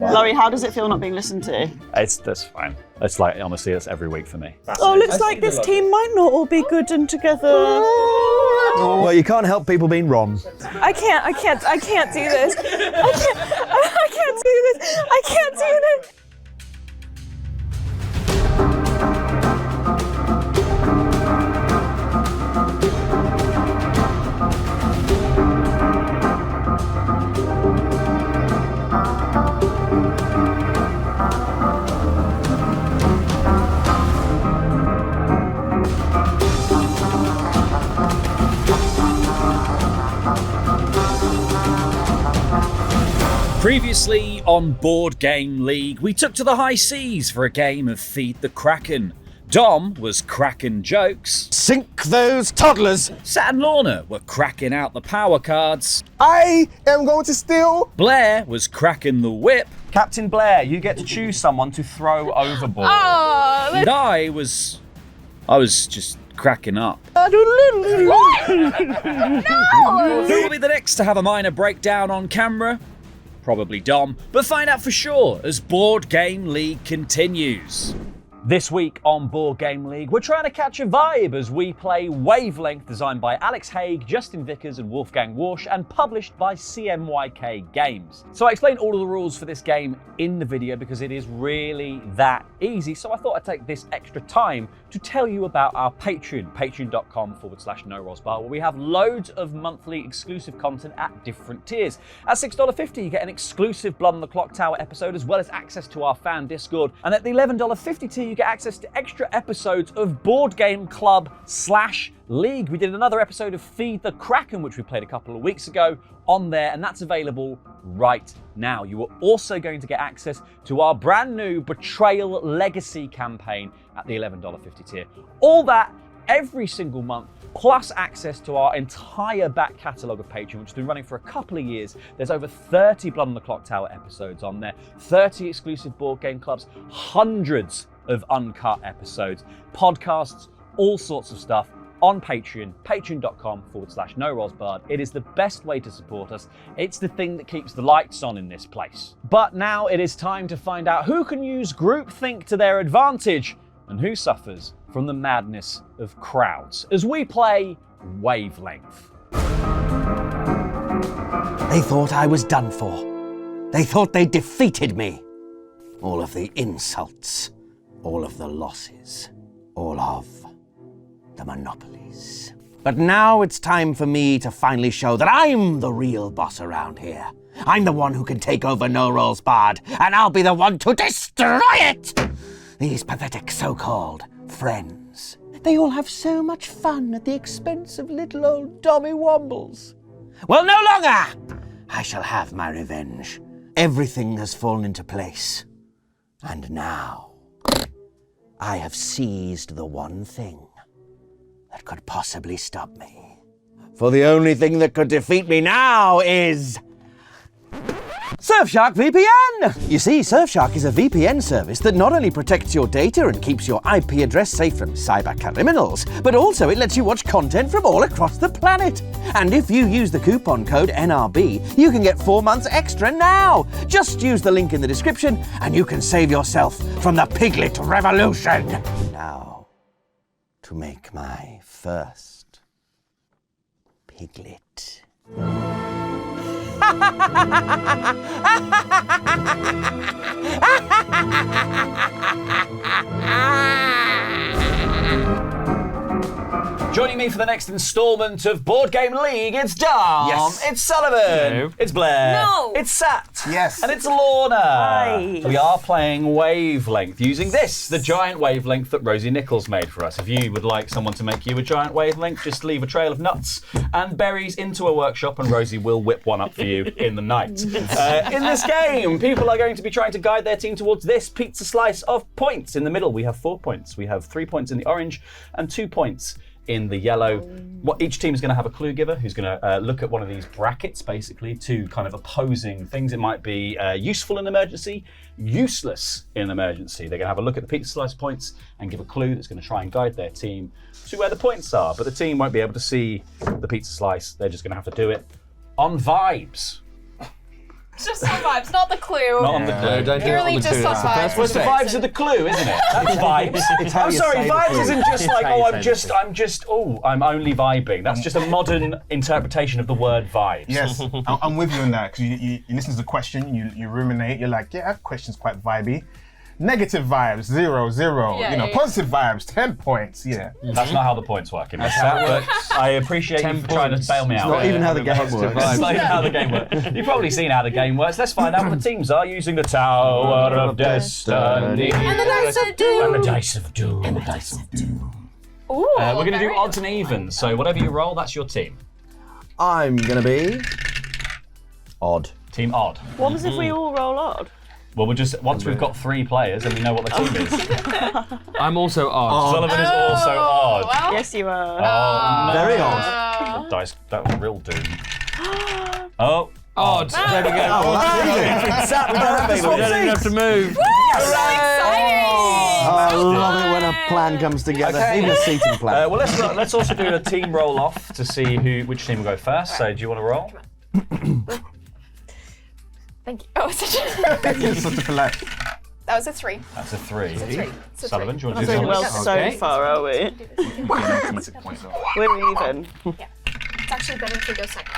Laurie, how does it feel not being listened to? That's fine. It's like, honestly, it's every week for me. Oh, looks like this team might not all be good and together. Well, you can't help people being wrong. I can't do this. I can't do this. I can't do this. Previously on Board Game League, we took to the high seas for a game of Feed the Kraken. Dom was cracking jokes. Sink those toddlers! Sat and Lorna were cracking out the power cards. I am going to steal. Blair was cracking the whip. Captain Blair, you get to choose someone to throw overboard. And I was just cracking up. No! Who will be the next to have a minor breakdown on camera? Probably Dom, but find out for sure as Board Game League continues. This week on Board Game League, we're trying to catch a vibe as we play Wavelength, designed by Alex Haig, Justin Vickers and Wolfgang Warsch, and published by CMYK Games. So I explained all of the rules for this game in the video because it is really that easy, so I thought I'd take this extra time to tell you about our Patreon, patreon.com/NoRollsBar, where we have loads of monthly exclusive content at different tiers. At $6.50, you get an exclusive Blood on the Clock Tower episode, as well as access to our fan Discord, and at the $11.50 tier, you get access to extra episodes of Board Game Club/League. We did another episode of Feed the Kraken, which we played a couple of weeks ago, on there, and that's available right now. You are also going to get access to our brand new Betrayal Legacy campaign at the $11.50 tier. All that every single month, plus access to our entire back catalogue of Patreon, which has been running for a couple of years. There's over 30 Blood on the Clock Tower episodes on there, 30 exclusive board game clubs, hundreds of uncut episodes, podcasts, all sorts of stuff on Patreon, patreon.com/NoRollsBard. It is the best way to support us. It's the thing that keeps the lights on in this place. But now it is time to find out who can use groupthink to their advantage and who suffers from the madness of crowds as we play Wavelength. They thought I was done for. They thought they defeated me. All of the insults, all of the losses, all of the monopolies. But now it's time for me to finally show that I'm the real boss around here. I'm the one who can take over No Rolls Bard, and I'll be the one to destroy it! These pathetic so-called friends. They all have so much fun at the expense of little old Dommy Wombles. Well, no longer! I shall have my revenge. Everything has fallen into place. And now, I have seized the one thing that could possibly stop me. For the only thing that could defeat me now is Surfshark VPN! You see, Surfshark is a VPN service that not only protects your data and keeps your IP address safe from cyber criminals, but also it lets you watch content from all across the planet. And if you use the coupon code NRB, you can get 4 months extra now. Just use the link in the description and you can save yourself from the Piglet Revolution. Now, to make my first piglet. Joining me for the next instalment of Board Game League, it's Dom, Yes. it's Sullivan, Hello. it's Blair, No. it's Sat, Yes. and it's Lorna. Hi. We are playing Wavelength using this, the giant wavelength that Rosie Nichols made for us. If you would like someone to make you a giant wavelength, just leave a trail of nuts and berries into a workshop and Rosie will whip one up for you in the night. In this game, people are going to be trying to guide their team towards this pizza slice of points. In the middle, we have 4 points. We have 3 points in the orange and 2 points in the yellow. What each team is going to have a clue giver who's going to look at one of these brackets, basically, to kind of opposing things. It might be useful in an emergency, useless in an emergency. They're going to have a look at the pizza slice points and give a clue that's going to try and guide their team to where the points are. But the team won't be able to see the pizza slice. They're just going to have to do it on vibes. Just some vibes, not the clue. Not on the clue. Don't do it on Purely the just two. on That's the vibes. first Well, it's the vibes of the clue, isn't it? That's vibes. It's how I'm you sorry, say the vibes clue. isn't just like, how you oh, say the I'm only vibing. That's just a modern interpretation of the word vibes. Yes, I'm with you on that because you listen to the question, you ruminate, you're like, yeah, that question's quite vibey. Negative vibes, 0, 0. Yeah, you know, yeah. positive vibes, 10 points. Yeah. That's not how the points work in this chat, but I appreciate you for trying to bail me out. Not even how the game positive works. It's not even how the game works. You've probably seen how the game works. Let's find out what the teams are using the Tower of Destiny. And the dice of doom. And the Dice of Doom. And the Dice of Doom. Ooh, We're going to do very odds and evens, so whatever you roll, that's your team. I'm gonna be odd. Team odd. What was if we all roll odd? Well, we'll just, once we've got 3 players and we know what the team is. I'm also odd. Sullivan is also odd. Well, Yes, you are. Oh, no. Very odd. Dice, that was real doom. Oh. Odd. There we go. Oh, well, that's easy. We don't have to We swap don't even have seats. to move. so exciting! I love it when a plan comes together, Okay. even a seating plan. Well, let's also do a team roll off to see which team will go first. So, do you want to roll? Thank you. Oh, such You're such a polite. that was a 3. That's a 3. It's a 3. Sullivan, do you want Not to do doing well something? so Okay. far, are we? We're even. It's actually better if we go second.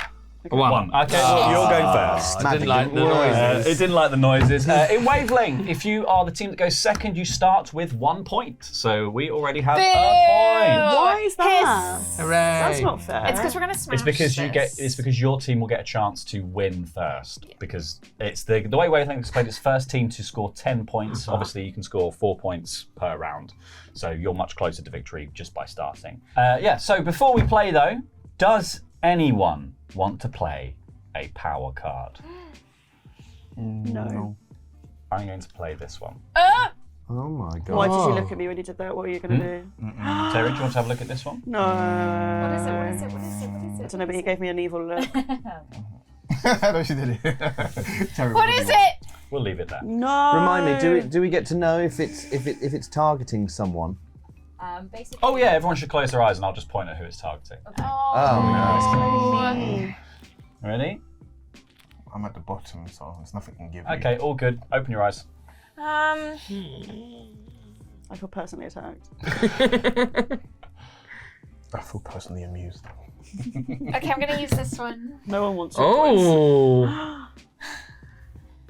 One. Okay, well, you're going first. I didn't like the Magic noises. It didn't like the noises. In Wavelength, if you are the team that goes second, you start with 1 point. So we already have a point. Why is that? Hooray. That's not fair. It's because we're gonna smash It's because you this. get. It's because your team will get a chance to win first. Because it's the way Wavelength is played. It's first team to score 10 points. Obviously, you can score 4 points per round, so you're much closer to victory just by starting. Yeah. So before we play, though, does anyone want to play a power card? No. I'm going to play this one. Oh my god. Why did you look at me when you did that? What are you going to do? Terry, do you want to have a look at this one? No. What is it? What is it? What is it? What is I it? don't know, but he gave me an evil look. No, she did it. Terrible. What is it? We'll leave it there. No. Remind me, do we get to know if it's targeting someone? Basically. Oh yeah, everyone should close their eyes, and I'll just point at who it's targeting. Oh, Ready? I'm at the bottom, so there's nothing I can give Okay, all good. Open your eyes. I feel personally attacked. you. I feel personally amused. Okay, I'm gonna use this one. No one wants your toys.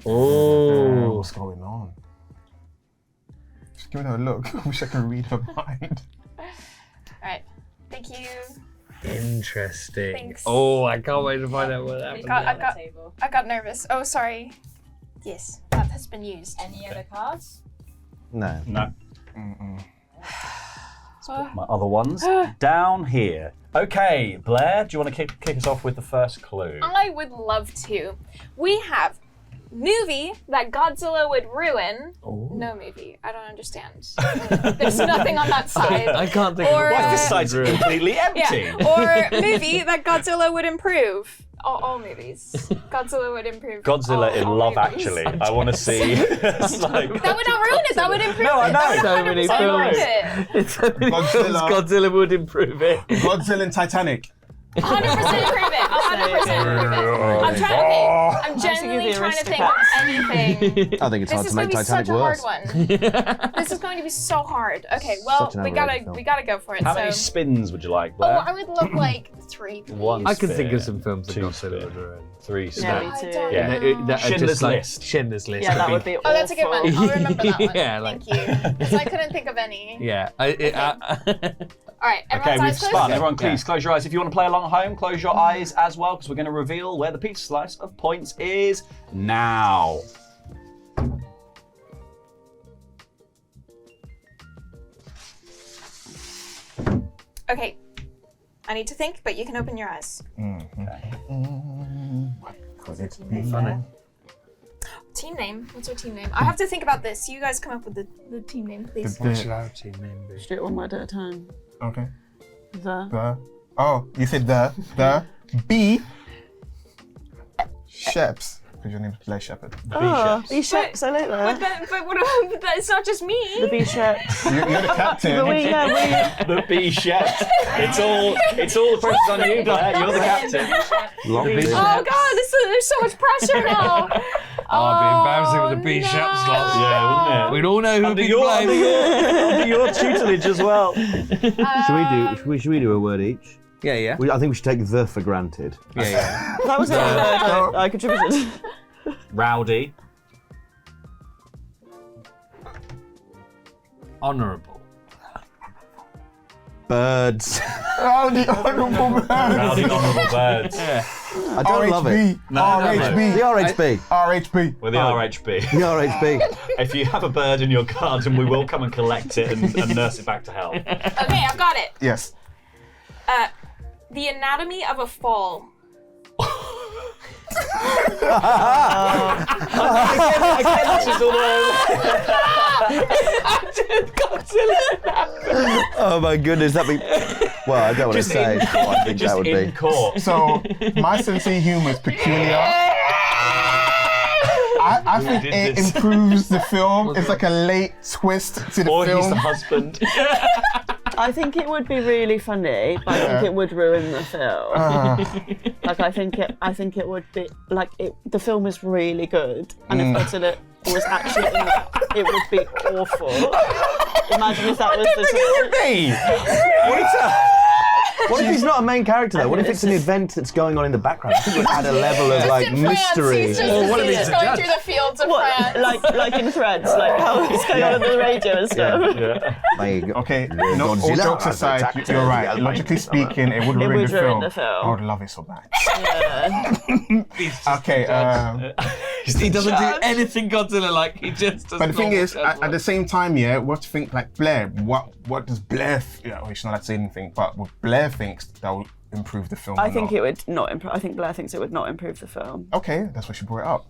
Oh. What's going on? Just give her a look. I wish I could read her mind. Alright. Thank you. Interesting. Thanks. Oh, I can't wait to find out what happened. I got nervous. Oh, sorry. Yes, that has been used. Any other cards? no. No. My other ones down here. Okay, Blair, do you want to kick us off with the first clue? I would love to. We have movie that Godzilla would ruin. No movie. I don't understand. There's nothing on that side. I can't think Or- of Why what is this side's completely empty? Yeah. Or movie that Godzilla would improve. All movies. Godzilla would improve. Godzilla in all Love movies. Actually. I want to see. It's like, That would not ruin it. That would improve No, I it. know. That would So many 100% ruin films. it. It's so many films Godzilla. Godzilla would improve it. Godzilla and Titanic. 100% improve it. 100% improve it. I'm trying. Okay, I'm genuinely the trying to think of anything. I think it's hard This is to going make to be such Titanic a hard worse. one. This is going to be so hard. Okay, well, Such an we overrated film. gotta go for it. how so. many spins would you like, Oh, Blair? I would love like 3. Please. One I can spin, think of some films that 2 Godzilla spin, would ruin. 3 Yeah, spin. me too. Yeah. That are Schindler's just like List. Schindler's List. Yeah, that could would be awful. Oh, that's a good one. I'll remember that one. Yeah, like- Thank you. Because I couldn't think of any. Yeah. All right, Okay, everyone's we've eyes closed? spun. Everyone, please close your eyes. If you want to play along at home, close your eyes as well, because we're going to reveal where the pizza slice of points is now. Okay. I need to think, but you can open your eyes. Could it be funny? Team name? What's our team name? I have to think about this. You guys come up with the team name, please. What should our team name be? Just do it one word at a time. Okay. The. Oh, you said the B. Sheps. because your name's Blair Shepherd. Oh, Bishops, I like But that. it's not just me. The Bishops. You're the captain. But we, The B chef. It's all the pressure's on you, Blair. You're the captain. Oh God, there's so much pressure now. Oh, it'd be embarrassing with the B shop slots. Yeah, wouldn't it? We'd all know who'd be under blamed. your tutelage as well. Should we do a word each? Yeah. I think we should take the for granted. Yeah. that was a word I contributed. Rowdy. Honourable. Birds. Rowdy honourable birds. Rowdy honourable birds. I don't love it. RHB. The RHB. RHB. We're the RHB. The RHB. If you have a bird in your garden, we will come and collect it and nurse it back to health. Okay, I've got it. Yes. The anatomy of a fall. Again, this is all Oh my goodness, that'd be. Well, I don't want to say what I think just that would in be. court. So, my sense of humour is peculiar. I think it improves the film. It's like a late twist to the Or film. he's the husband. I think it would be really funny, but I think it would ruin the film. Like I think it would be like the film is really good, and if Godzilla was actually in it, it would be awful. Imagine if that was the What if he's not a main character though? What if it's an event that's going on in the background? I think it would add a level of like In France, mystery. he's just, he's just going through the fields of France. like in Threads, like how it's going on the radio and stuff. There you go. Okay, Yeah, no, all Godzilla jokes has aside, attacked you're right. the Logically speaking, it would ruin the film. I would love it so bad. Okay, He doesn't do anything Godzilla like. He just does. but the thing is, at the same time, yeah, we have to think like Blair. What does Blair? She's not allowed to say anything, but what Blair thinks that will improve the film. I think it would not improve. I think Blair thinks it would not improve the film. Okay, that's why she brought it up.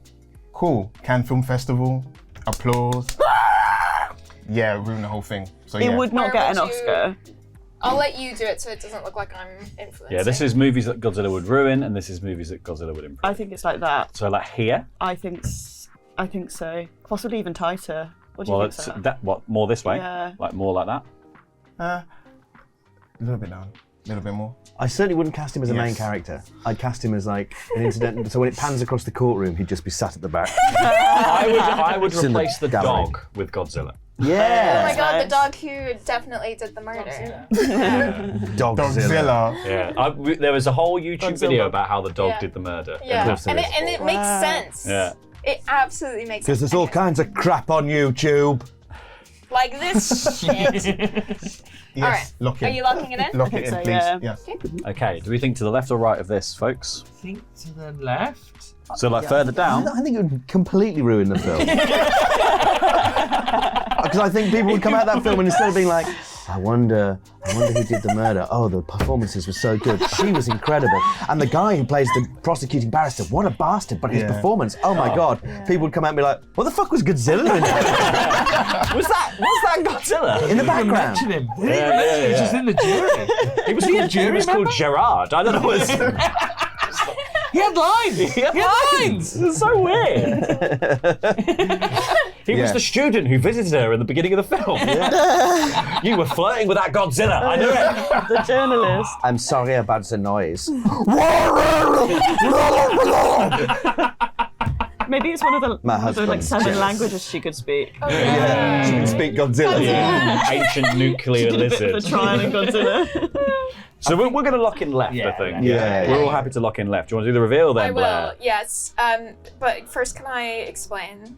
Cool. Cannes Film Festival, applause. Yeah, ruin the whole thing. So It yeah. would not Where get an would you- Oscar. I'll let you do it so it doesn't look like I'm influencing. Yeah, this is movies that Godzilla would ruin, and this is movies that Godzilla would improve. I think it's like that. So like here. I think so. Possibly even tighter. What do you Well, think? it's Sarah? that what more this way? Yeah. Like more like that. A little bit down, a little bit more. I certainly wouldn't cast him as a main Yes. character. I'd cast him as like an incident. So when it pans across the courtroom, he'd just be sat at the back. I would It's in the replace the gallery. dog with Godzilla. Yeah. Oh my god, nice. the dog who definitely did the murder. Dogzilla. Yeah, there was a whole YouTube Godzilla. video about how the dog Yeah. did the murder. Yeah, course there and is. it makes sense. Yeah. It absolutely makes Because sense. there's all kinds of crap on YouTube. Like this shit. Yes, Alright, lock it. Are you locking it in? Lock it in, so, please. yeah. Yes. Okay, do we think to the left or right of this, folks? Think to the left. So like further down. I think it would completely ruin the film. Because I think people would come out of that film and instead of being like, I wonder who did the murder. Oh, the performances were so good. She was incredible. And the guy who plays the prosecuting barrister, what a bastard. But his performance, oh my God. People would come out and be like, what the fuck was Godzilla in there? Was that Godzilla? In the background. Mention him. They didn't mention him. He was just in the jury. He was called, jury member? Gerard. I don't know what He had lines. He had lines. It's so weird. He was Yeah. the student who visited her in the beginning of the film. You were flirting with that Godzilla. I knew it. The journalist. I'm sorry about the noise. Maybe it's one of the, My one of the like husband's 7 jealous. languages she could speak. Yeah. She can speak Godzilla. Ancient nuclear Did a bit of lizard. a trial in Godzilla. So we're going to lock in left, I think. Yeah. We're all happy to lock in left. Do you want to do the reveal then, I will, Blair? yes. But first, can I explain?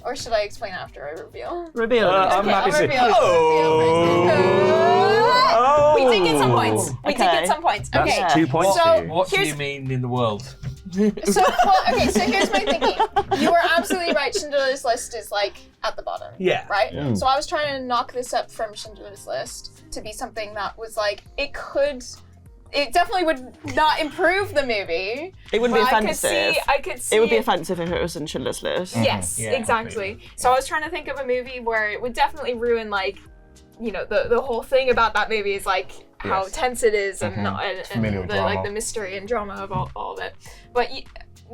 Or should I explain after I reveal? Reveal. I'm happy I'll to. reveal. Oh. We did get some points. We did Okay. get some points. That's Okay. 2 points So- for you. What do Here's- you mean in the world? So here's my thinking. You were absolutely right. Schindler's List is like at the bottom. Yeah. Right? So I was trying to knock this up from Schindler's List to be something that was like, it definitely would not improve the movie. It wouldn't be but offensive. I could see It would be offensive if it was in Schindler's List. Yes, Yeah, exactly. So I was trying to think of a movie where it would definitely ruin, like, you know, the whole thing about that movie is like how Yes. tense it is and, Familial the, like drama. the mystery and drama of all of it. But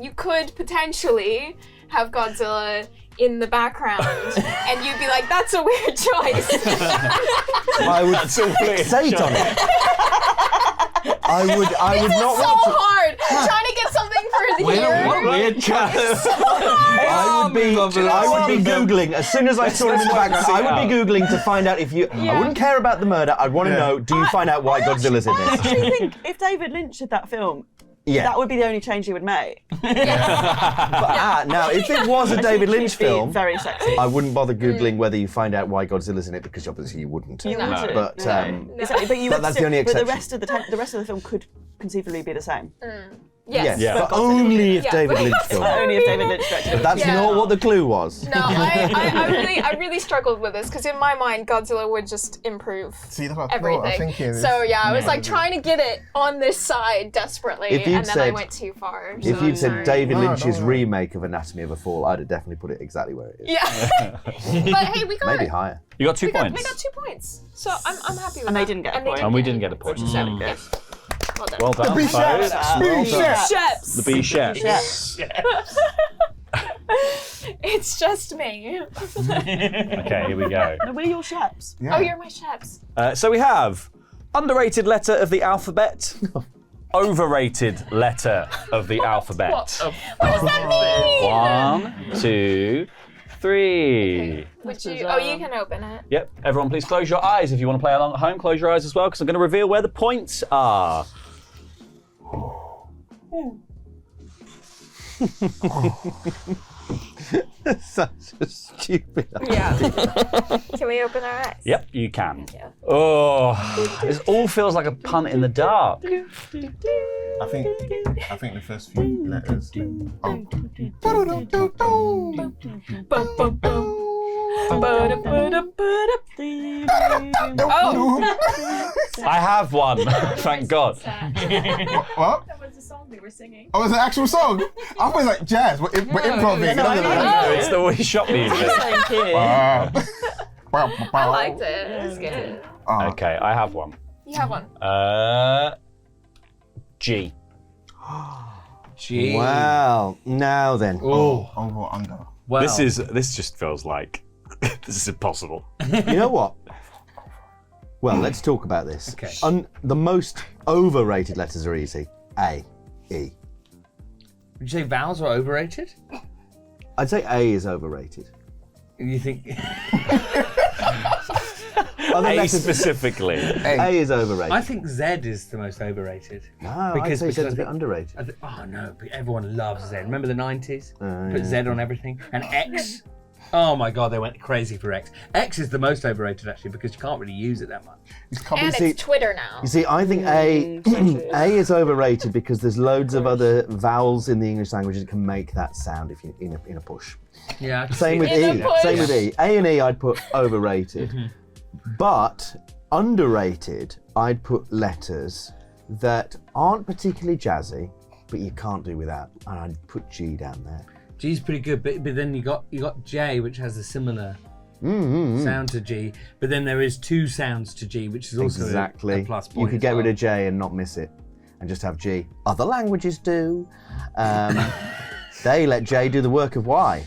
you could potentially have Godzilla in the background, and you'd be like, "That's a weird choice." I would fixate on it. I would not so want to. hard trying to get something for the What ear. weird choice. I would be Googling, as soon as I saw him in the background, I would be Googling to find out if you, I wouldn't care about the murder, I'd want to know, do you find out why Godzilla's in I this? actually think if David Lynch did that film, Yeah. that would be the only change he would make. Now, if it was a David Lynch He'd be film, very sexy. I wouldn't bother Googling whether you find out why Godzilla's in it, because obviously you wouldn't. You wouldn't. But, Exactly, but you but would that's still, the only But exception. the rest of the film could conceivably be the same. Yes. Yes, but only if David Lynch filmed it. Only if David Lynch directed it. That's not what the clue was. No, I really struggled with this because in my mind Godzilla would just improve See, that's what everything. I'm thinking. So yeah, I was like trying to get it on this side desperately, If you'd and then I said- went too far. If so you'd I'm said sorry. David No, Lynch's don't worry. remake of Anatomy of a Fall, I'd have definitely put it exactly where it is. Yeah. But hey, we got Maybe higher. You got 2 we points. got 2 points. So I'm happy with And that. they didn't get a point. And we didn't get a point. Which is very good. Yes. Well done. Well done. B-Chefs. folks. Chefs. The B chefs. It's just me. Okay, here we go. No, we're your chefs. Yeah. Oh, you're my chefs. So we have underrated letter of the alphabet, overrated letter of the alphabet. What does that mean? 1, 2, 3. Would you? Oh, you can open it. Yep. Everyone, please close your eyes. If you want to play along at home, close your eyes as well, because I'm going to reveal where the points are. Such a stupid idea. Yeah. Can we open our eyes? Yep, you can. Oh, this all feels like a punt in the dark. I think the first few letters. Oh. Oh. I have one, thank God. What? That was the song they were singing. Oh, it's an actual song? I thought it was like jazz. We're improvising. no, I mean- No, it's the shop music. Thank you. I liked it. It was good. Okay, I have one. You have one. G. Gee. Wow. Now then. Oh. Over or under? Wow. This just feels like this is impossible. You know what? Well, let's talk about this. Okay. The most overrated letters are easy. A, E. Would you say vowels are overrated? I'd say A is overrated. You think? Other A letters, specifically. A is overrated. I think Z is the most overrated. No, I'd say Z's I a bit think- underrated. Oh no, but everyone loves Z. Remember the 90s? Put yeah. Z on everything. And X. Oh my god, they went crazy for X. X is the most overrated actually because you can't really use it that much. And see- it's Twitter now. You see, I think A is overrated because there's loads of other vowels in the English language that can make that sound if you in a push. Yeah. I can Same see with that. In E. a push. Same with E. A and E I'd put overrated. But underrated, I'd put letters that aren't particularly jazzy, but you can't do without. And I'd put G down there. G's pretty good, but then you got J, which has a similar sound to G. But then there is two sounds to G, which is also Exactly. a plus point. You could as get well. rid of J and not miss it, and just have G. Other languages do. They let J do the work of Y.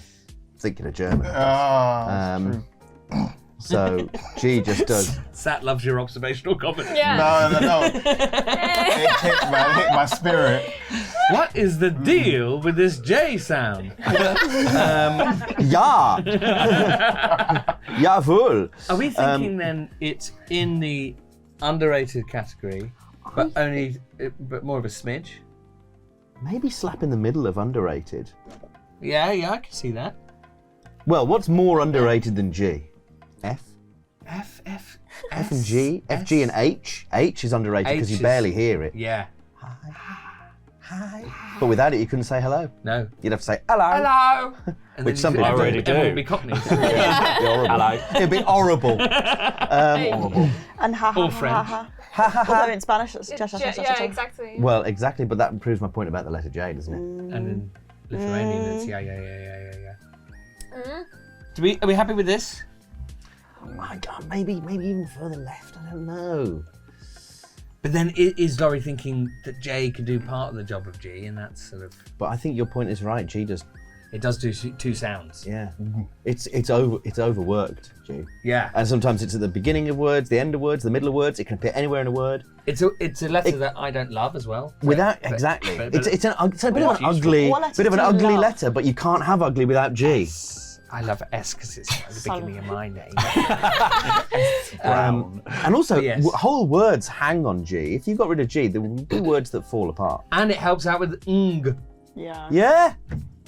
Thinking of German. So G just does. Sat loves your observational comment. Yeah. No. It hit my spirit. What is the deal with this J sound? Ja. Jawohl. Are we thinking then it's in the underrated category, but but more of a smidge? Maybe slap in the middle of underrated. Yeah, I can see that. Well, what's more underrated than G? F? F F and G? F, G and H? H is underrated because you H is- barely hear it. Yeah. But without it, you couldn't say hello. No. You'd have to say hello. Hello. And Which then some people already everyone do. would be cockneys. It'd be horrible. Hello. It'd be horrible. Horrible. And ha ha Or ha French. ha. Although in Spanish it's Yeah, exactly. Well, exactly, but that proves my point about the letter J, doesn't it? And in Lithuanian, it's yeah. Are we happy with this? Oh my God, maybe even further left. I don't know. But then is Laurie thinking that J can do part of the job of G, and that's sort of... But I think your point is right. G does. It does do two sounds. Yeah. It's overworked, G. Yeah. And sometimes it's at the beginning of words, the end of words, the middle of words. It can appear anywhere in a word. It's a letter that I don't love as well. Exactly. It's a bit of an What letter do you love? letter, but you can't have ugly without G. I love S because it's at the beginning of my name. And also, Yes. whole words hang on G. If you got rid of G, there would be words that fall apart. And it helps out with ng. Yeah. Yeah.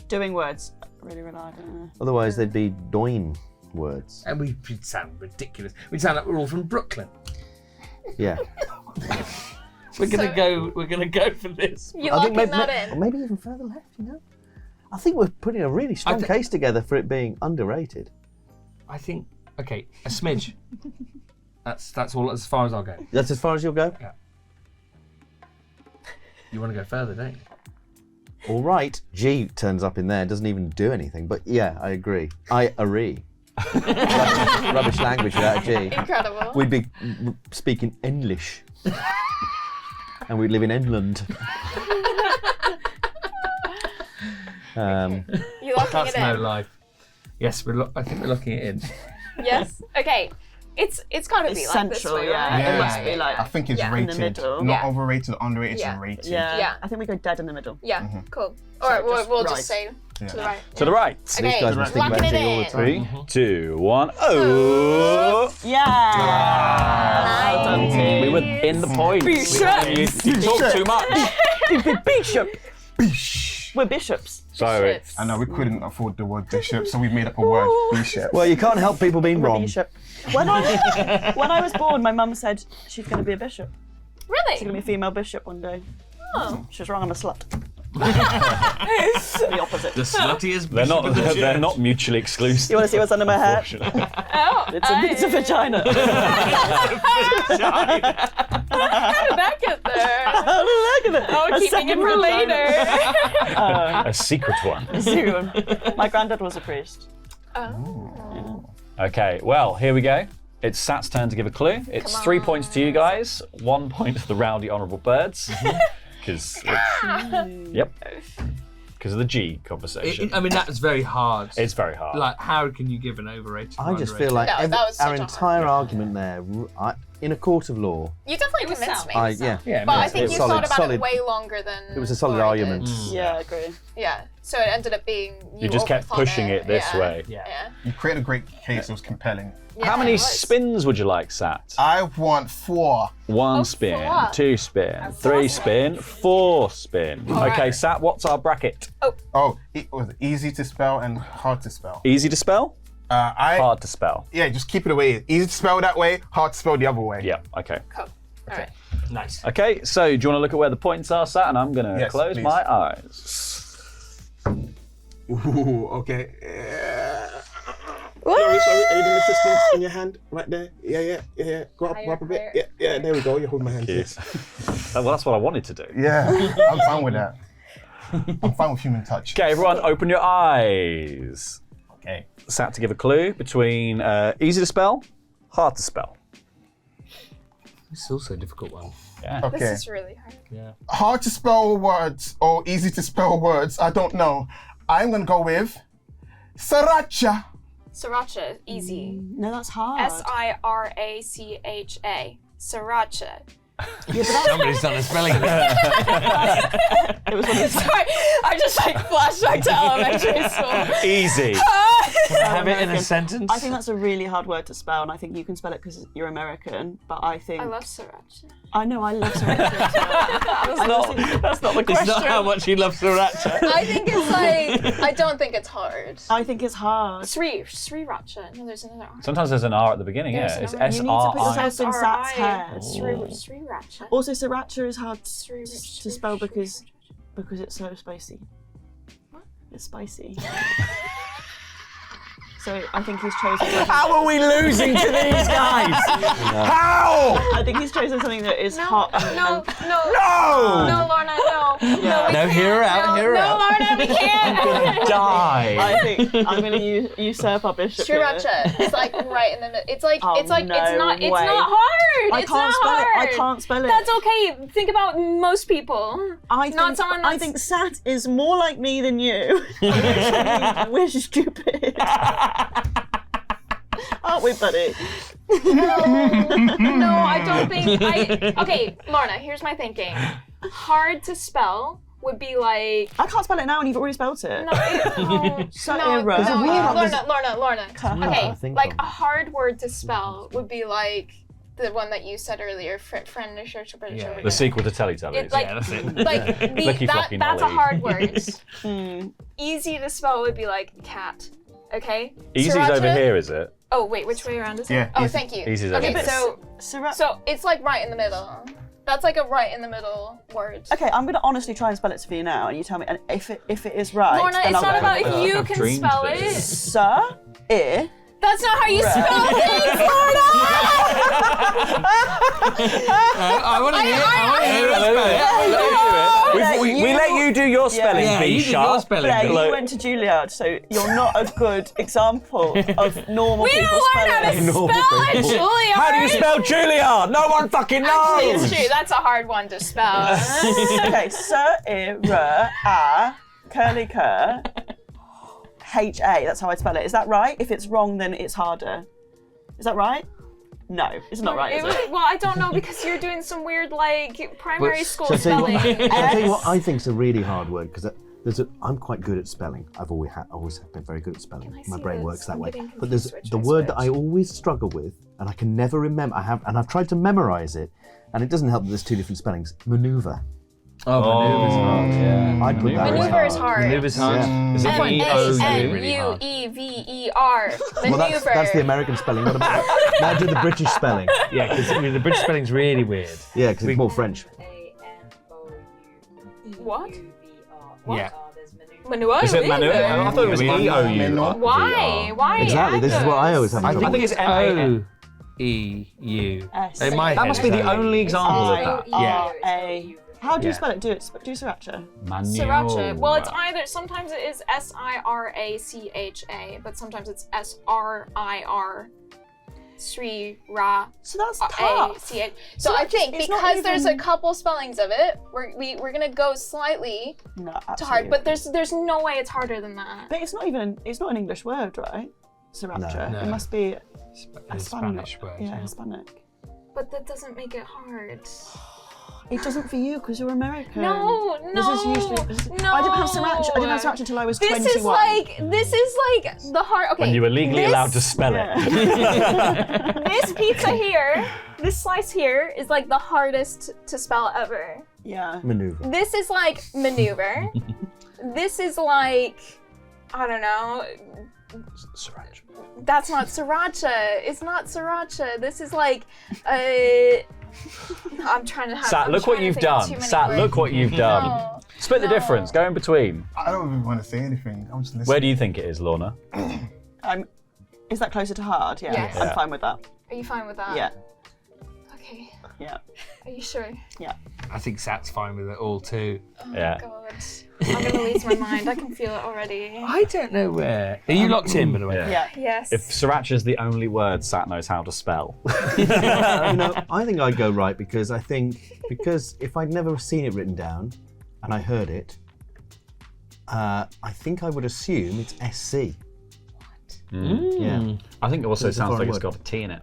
Doing words really rely on Otherwise, they'd be doin words. And we'd sound ridiculous. We'd sound like we're all from Brooklyn. Yeah. We're gonna go for this. You locking that Or in? maybe even further left. You know. I think we're putting a really strong case together for it being underrated. I think a smidge. That's all as far as I'll go. That's as far as you'll go. Yeah. You want to go further, don't you? All right. G turns up in there, doesn't even do anything. But yeah, I agree. I agree. Rubbish language without a G. Incredible. We'd be speaking English. And we'd live in England. You locking That's it no in? life. Yes, I think we're locking it in. Yes. Okay. It's gotta be like this Essential, way, yeah. right? It must be like I think it's Yeah. rated. In the middle. Not Yeah. overrated or underrated, Yeah. it's rated. yeah. Yeah. I think we go dead in the middle. Yeah. Cool. All right. just We'll right. just say to the right. To the right. Okay. These guys must think Locking about it G all the in. time. 3, 2, 1. Oh! Yeah. Well done, team. We were in the points. You talk too much. Bishop. We're bishops. Sorry. Bishops. I know we couldn't afford the word bishop, so we made up a word, bishop. Well, you can't help people being wrong. Bishop. When I was born, my mum said she's going to be a bishop. She's going to Really? be a female bishop one day. Oh. She was wrong on a slut. The opposite. The sluttiest. They're not mutually exclusive. You want to see what's under my hat? Oh. It's a vagina. How did that get there? Oh, look at it. Oh, A keeping it second for vagina. later. A secret one. My granddad was a priest. Oh. Okay, well, here we go. It's Sat's turn to give a clue. It's Come 3 on. points to you guys, 1 point to the rowdy honourable birds. Because of the G conversation. I mean, that was very hard. It's very hard. Like, how can you give an overrated? I or just feel underrated? like That was such our a entire hard argument there, in a court of law, You definitely convinced me. yeah. Yeah, But I no, think it's you solid, thought about solid. it way longer than. It was a solid Laurie did. argument. Yeah, I agree. Yeah. So it ended up being. You just kept overthought pushing it this yeah. way. Yeah. Yeah. You created a great case, it was compelling. Yeah, How many it was. spins would you like, Sat? I want 4. 1 Oh, spin, 4. 2 spin, 3 spin, 4 spin. Okay, right. Sat, what's our bracket? Oh, it was easy to spell and hard to spell. Easy to spell? Hard to spell. Yeah, just keep it away. Easy to spell that way, hard to spell the other way. Yeah, okay. Cool. All right. Nice. Okay, so do you want to look at where the points are, Sat? And I'm going to Yes, close please. my eyes. Ooh, okay. Sorry, are you doing assistance in your hand right there? Yeah. Go up a bit. Higher. Yeah, there we go. You hold my hand. Yes. Well, that's what I wanted to do. Yeah, I'm fine with that. I'm fine with human touch. Okay, everyone, open your eyes. Okay. Sat to give a clue between easy to spell, hard to spell. This is also a difficult one. Yeah. Okay. This is really hard. Hard to spell words or easy to spell words, I don't know. I'm gonna go with sriracha. Sriracha, easy. No, that's hard. Siracha. Sriracha. Somebody's done a spelling bee. It was one of those. Sorry, I just flashed back to elementary school. Easy. Have it in a sentence. I think that's a really hard word to spell, and I think you can spell it because you're American. But I think I love sriracha. I know I love sriracha. That's not the It's question. not how much you love sriracha. I think it's like, I don't think it's hard. I think it's hard. Sriracha. No, there's another R. Sometimes there's an R at the beginning, There's yeah. an It's R. S You need to R put I. yourself in Sat's head. Sriracha. Also, sriracha is hard to spell because it's so spicy. It's spicy. So I think he's chosen. How are we losing to these guys? How? I think he's chosen something that is No, hot. no, No! no, Lorna, no. No, we No, can't. hear her out, No, hear her no, out. Lorna, we can't. Die. I think I'm going to usurp our bishop. here. Sriracha is like right in the middle. It's like Oh, it's like no it's not way. hard. I It's can't not spell hard. it. I can't spell it. That's okay. Think about most people. I Not think, someone I that's- think Sat is more like me than you. We're stupid. Aren't we, buddy? No, I don't think. Okay, Lorna. Here's my thinking. Hard to spell would be like. I can't spell it now and you've already spelled it. No, no, Sarah. Lorna. I Okay, think like of. a hard word to spell would be like the one that you said earlier, friendish or Yeah. The sequel to Teletubbies. Like, Yeah, that's it. like Flicky Flocky that's a Nolly. hard word. Easy to spell would be like cat. Okay. Easy's Sriracha- over here, is it? Oh wait, which way around is it? Yeah, Oh, easy. thank you. Easy's over Okay, here. so Sriracha. it's like right in the middle. That's like a right in the middle word. Okay, I'm going to honestly try and spell it for you now, and you tell me. And if it is right, Lorna, then it's I'll not go about with if it. you I've can dreamed spell this. it. That's not how you Right. spell things, Lorna! I want to hear it. We let you do your spelling, Yeah, B you did your sharp. spelling. Blair, Look. you went to Juilliard, so you're not a good example of normal We people don't learn how to spelling. Normal spell it, people. Julia. How do you spell Juilliard? No one fucking knows. It's true. That's a hard one to spell. Okay, curly cur, H-A, that's how I spell it. Is that right? If it's wrong, then it's harder. Is that right? No, it's not right, is it? Well, I don't know because you're doing some weird like primary But- school so spelling. I'll tell you what I think's a really hard word because I'm quite good at spelling. I've always been very good at spelling. I My see brain this? works that I'm way. getting But there's confused the which word is that I which. always struggle with, and I can never remember. I've tried to memorize it, and it doesn't help that there's two different spellings. Maneuver. Oh, maneuver's hard. Yeah. I'd put that Maneuver way. is hard. Maneuver's hard. Yeah. Is it M-A-N-U-E-V-E-R. Well, Maneuver. that's the American spelling. What about now? Do the British spelling? Yeah, because the British spelling's really weird. Yeah, because it's more French. What? Yeah. Maneuver. Is it Manu? I thought it was E-O-U. Why? Why? Exactly. This is what I always have. I trouble think with. it's M-A-N. O-E-U. S. In my That head, must be the it's only example of that. I-R-A. How do you Yeah. spell it? Do sriracha. Sriracha. Well, it's either sometimes it is S-I-R-A-C-H-A, but sometimes it's S-R-I-R. Sri-ra. So that's tough. A-C-H. So I think it's not because there's a even- couple spellings of it, we're gonna go slightly No, to absolutely. hard, but there's no way it's harder than that. But it's not an English word, right? Sriracha. No. It must be a Hispanic. Spanish word. Yeah, Hispanic. But that doesn't make it hard. It doesn't for you because you're American. No, This is usually. I didn't have sriracha. I didn't have sriracha until I was 21. This is like the hard. Okay. When you were legally this- allowed to spell it. This pizza here, this slice here is like the hardest to spell ever. Yeah. Maneuver. This is like maneuver. This is like, I don't know. Sriracha. That's not sriracha. It's not sriracha. This is like, I'm trying to have. Sat, I'm look what trying to you've think of done. too many Sat, words. look what you've done. No. Split the No. difference. Go in between. I don't even want to say anything. I'm just listening. Where do you think it is, Lorna? Is that closer to hard? Yeah. Yes. I'm Yeah. fine with that. Are you fine with that? Yeah. Okay. Yeah. Are you sure? I think Sat's fine with it all too. Yeah. God. I'm gonna lose my mind. I can feel it already. I don't know where. Are you locked in, by the way? Yeah. Yeah. Yes. If sriracha's the only word Sat knows how to spell. I think I'd go right because if I'd never seen it written down and I heard it, I think I would assume it's SC. Yeah. I think it also It's a sounds like foreign it's word. got a T in it.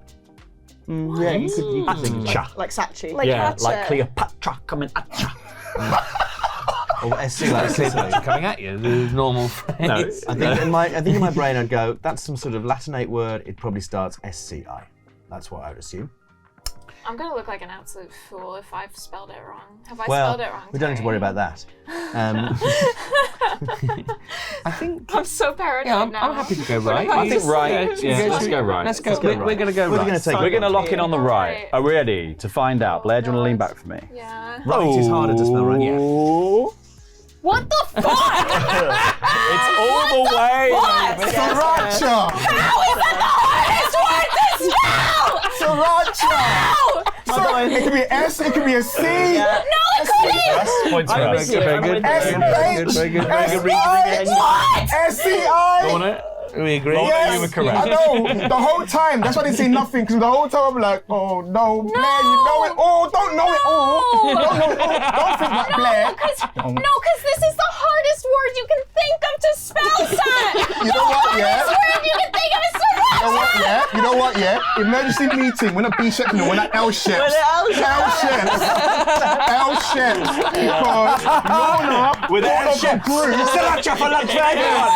Yeah, you could think of Cha. Like Sachi. Like Yeah, Hatcha. like Cleopatra coming at ya. or SC like Sicily. Coming at you, the normal phrase. I think in my brain I'd go, that's some sort of Latinate word. It probably starts SCI. That's what I would assume. I'm gonna look like an absolute fool if I've spelled it wrong. Have I Well, spelled it wrong? we don't need to worry about that. I think. I'm so paranoid Yeah, now. I'm happy to go right. I think right. Yeah, Yeah, let's go right. Let's go. go We're right. going to go We're right. gonna take We're going to it. lock in on the right. Right. Are we ready to find out? Blair, do you want to lean back for me? Yeah. Right is harder to spell, right? Ooh. What the fuck? It's all the way. Sriracha. How is that the hardest word to spell? Sriracha. It could be an S, it could be a C. No, it couldn't. Points for I'm us. with you. I'm with you. S-H-S-C-I. We agree. Yes, you were correct. I know. The whole time. That's why I didn't say nothing, because the whole time I'm like, oh no, Blair, you know it all. Don't know it all. Don't know it all. Don't think that, Blair. Because this is the hardest word you can think of to spell, son. You know what, yeah? The hardest word you can think of is sriracha. You know what, yeah? Emergency meeting. We're not B-Sheps, no, we're not L-Sheps. L-Sheps. L-Sheps. Because Lorna, With L-Sheps. Sriracha for lunch for everyone.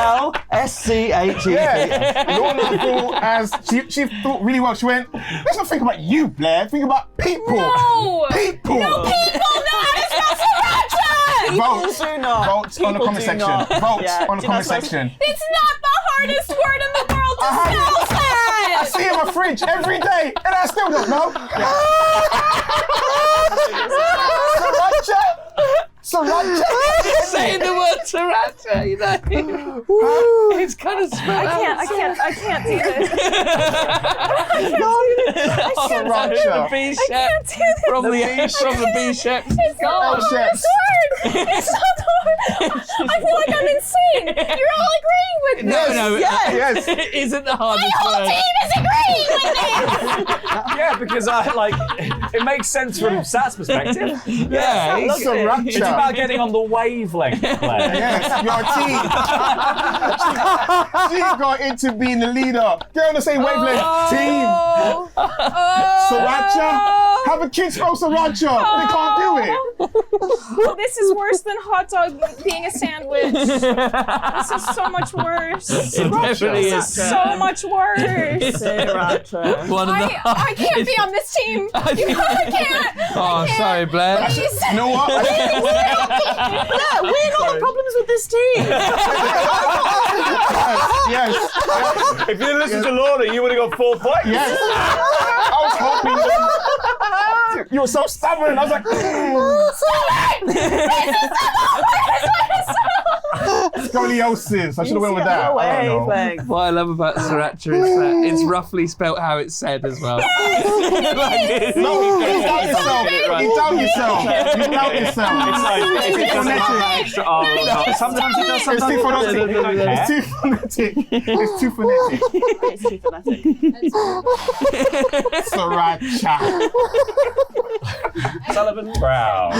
L-S-C-H-E. yeah. Lorna thought she thought really well. She went, let's not think about you, Blair. Think about people. No. People. No, people know how to spell sriracha. Vote. do not. Vote on the People comment do section. not. Vote Yeah, on the do comment not section. It's not the hardest word in the world to I spell, I son. see it in my fridge every day, and I still don't know. Sriracha. Saying the word sriracha, you know. It's kind of spelled I can't do this. Sriracha. The B shape from the B shape. It's not the hardest word. It's not the hardest. I feel like I'm insane. You're all agreeing with me. No, Yes. it isn't the My hardest whole word. team is agreeing with me. Yeah, because it makes sense from Sat's perspective. Yeah, It's Sriracha. about getting on the wavelength, Claire. Yes, your team. She got into being the leader. Get on the same wavelength. Team. Sriracha. Have a kid spell sriracha. They can't do it. This is worse than hot dog being a sandwich. This is so much worse. It definitely is. So much worse. Sriracha. One of the I can't be on this team. I can't. Oh, sorry, Blair. Please. You know what? Blair, we're not the problems with this team. Yes. If you listened to Lorna, you would have got 4 points. Yes. I was hoping you were so stubborn. I was like, scoliosis. I should have went with that. I don't know. Wavelength. What I love about sriracha is that it's roughly spelt how it's said as well. No, you doubt yourself. You doubt yourself. You doubt yourself. It's too phonetic. extra R on top. Sometimes it does, It's too sometimes it phonetic. doesn't. It's too phonetic. It's too phonetic. It's too phonetic. Sriracha. Sullivan Brown.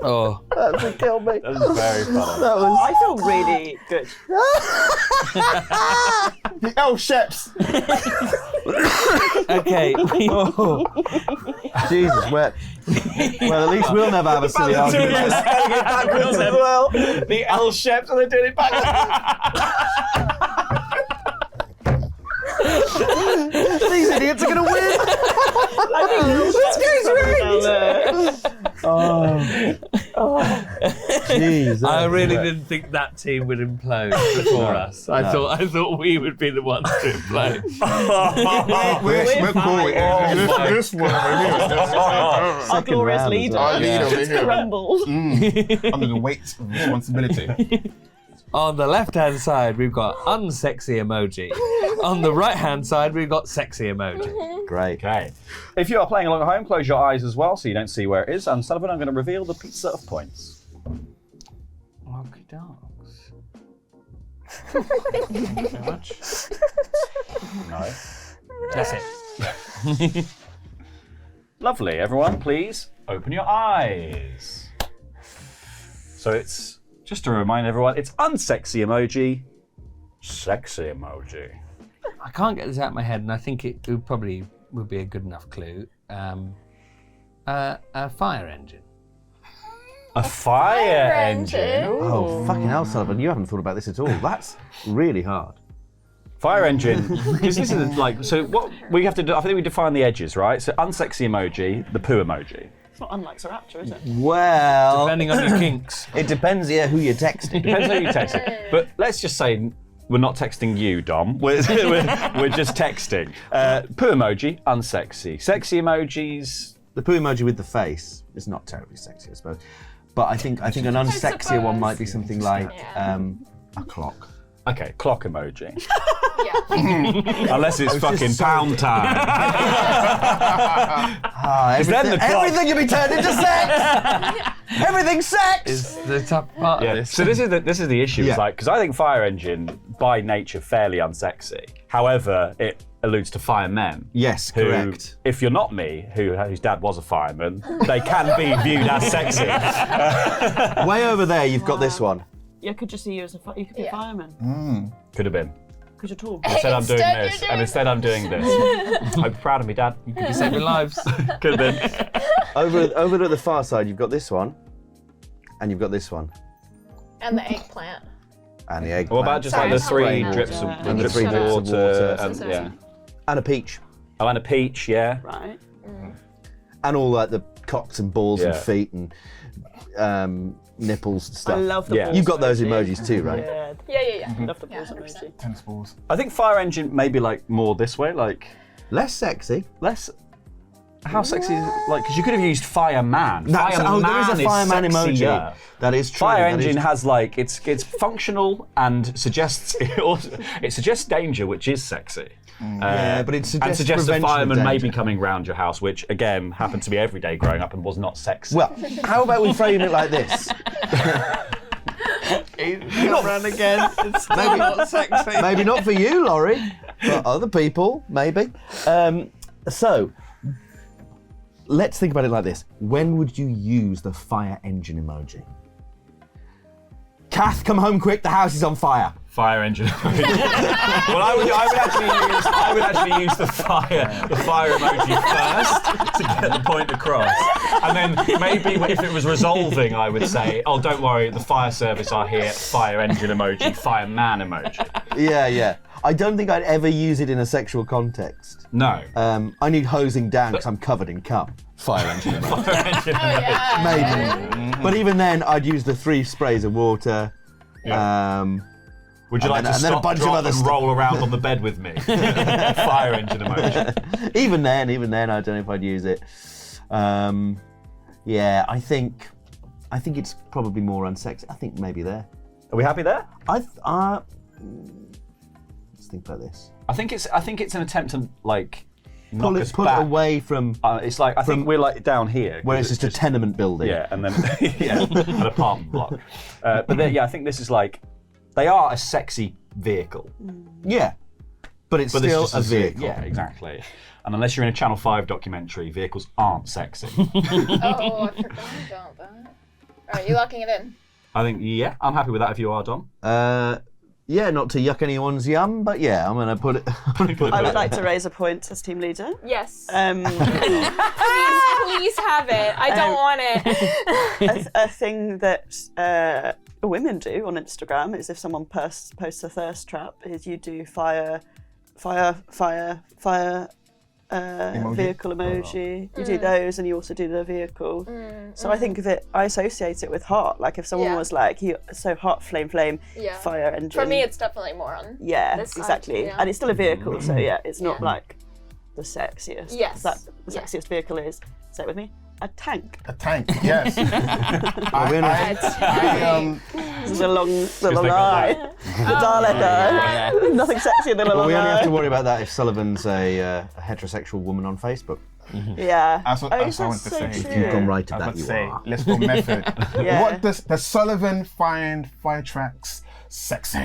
Oh, That would kill me. That was very funny. I feel really good. The L-Sheps. okay. Oh. Jesus, well, at least we'll never have a silly argument like that. Backwards as well. The L-Sheps, and they're doing it back. These idiots are going to win. This goes Jeez. I really didn't think that team would implode before us. I thought we would be the ones to implode. We're cool. This one over here. Our glorious round as leader. well. Our leader over here. Crumbled. Under the weight of responsibility. On the left-hand side, we've got unsexy emoji. On the right-hand side, we've got sexy emoji. Great. Okay. If you are playing along at home, close your eyes as well so you don't see where it is. And Sullivan, I'm going to reveal the pizza of points. Okay, dogs. Very much. No. That's it. Lovely. Everyone, please open your eyes. So it's, just to remind everyone, it's unsexy emoji, sexy emoji. I can't get this out of my head, and I think it would probably would be a good enough clue. A fire engine. A fire engine. Oh, fucking hell, Sullivan, you haven't thought about this at all. That's really hard. Fire engine. Because this is like, so what we have to do, I think we define the edges, right? So unsexy emoji, the poo emoji. It's not unlike Sriracha, is it? Well, Depending on your kinks. it depends, yeah, who you're texting. Depends how you text it. But let's just say we're not texting you, Dom. We're just texting. Poo emoji, unsexy. Sexy emojis, The poo emoji with the face is not terribly sexy, I suppose. But I think an unsexier one might be something like a clock. Okay, clock emoji. Yeah. Unless it's fucking pound time. Everything can be turned into sex. Everything's sex. Is the top part of this. So this is the issue. Yeah. It's like, because I think Fire Engine by nature fairly unsexy. However, it alludes to firemen. Yes, who, correct. If you're not me, whose dad was a fireman, they can be viewed as sexy. Way over there, you've got this one. Yeah, could just see you as you could be a fireman. Could have been. Could you talk? Instead I'm doing Instead this, you're and doing instead I'm doing this. I'm proud of me, Dad. You could be Saving lives. Could have been. Over at the far side, you've got this one, and you've got this one, And the eggplant. and the egg. What about just like the Sorry, three I'm drips of, not- And the drips three of drips of water? water. And, Sorry. yeah. and a peach, Oh, and a peach, yeah. Right. and all like the cocks and balls and Yeah. feet and nipples and stuff. I love the Yeah. balls You've got those emoji. emojis too, right? Yeah, Yeah. love the balls 100%. emoji. Tennis balls. I think Fire Engine maybe like more this way, like Less sexy. less. How sexy is it? Like, because you could have used Fireman. There is a fireman emoji. sexier. That is true. Fire that is Engine true. has like it's functional and suggests it suggests danger, which is sexy. Yeah, but it suggests and suggests a prevention of fireman may be danger. coming round your house, which again happened to me every day growing up and was not sexy. Well, how about we frame it like this? Come round again. It's still not sexy. Maybe not for you, Laurie, but other people, maybe. So, let's think about it like this. When would you use the fire engine emoji? Kath, come home quick, the house is on fire. Fire engine. Well, I would actually use the fire emoji first to get the point across, and then maybe if it was resolving, I would say, "Oh, don't worry, the fire service are here." Fire engine emoji, fireman emoji. Yeah. I don't think I'd ever use it in a sexual context. No. I need hosing down because I'm covered in cum. Fire engine emoji. Fire engine emoji. Maybe. But even then, I'd use the 3 sprays of water. Would you like to and then a stop, bunch of drop, other and stuff. roll around on the bed with me? Fire engine emoji. Even then, I don't know if I'd use it. Yeah, I think it's probably more unsexy. I think maybe there. Are we happy there? Let's think about this. I think it's an attempt to like Pull knock it us back. away from It's like I think we're like down here where it's just a tenement building. Yeah, and then an apartment block. But then, I think this is like they are a sexy vehicle. Yeah, but it's But this still just a is- vehicle. Yeah, exactly. And unless you're in a Channel 5 documentary, vehicles aren't sexy. Oh, I forgot about that. Alright, you locking it in? I think I'm happy with that if you are, Dom. Yeah, not to yuck anyone's yum, but yeah, I'm gonna put it. I would like to raise a point as team leader. Yes. Please have it. I don't want it. a thing that women do on Instagram is if someone posts a thirst trap, is you do fire vehicle emoji. You do those, and you also do the vehicle. So I think of it. I associate it with heart. Like if someone was like, "So heart, flame, Yeah. fire engine." For me, it's definitely more on. yeah, this side, exactly. yeah. And it's still a vehicle, so yeah, it's not like the sexiest. Yes. That the sexiest vehicle is. Say it with me. A tank. A tank, yes. This is a long they got eye. The Dalek eye. Nothing sexier than a Well, long we only have eye. to worry about that if Sullivan's a heterosexual woman on Facebook. Yeah. That's what I wanted to say. true. You've gone right to I was that. about to You say, are. let's go method. Yeah. What does Sullivan find fire tracks sexy?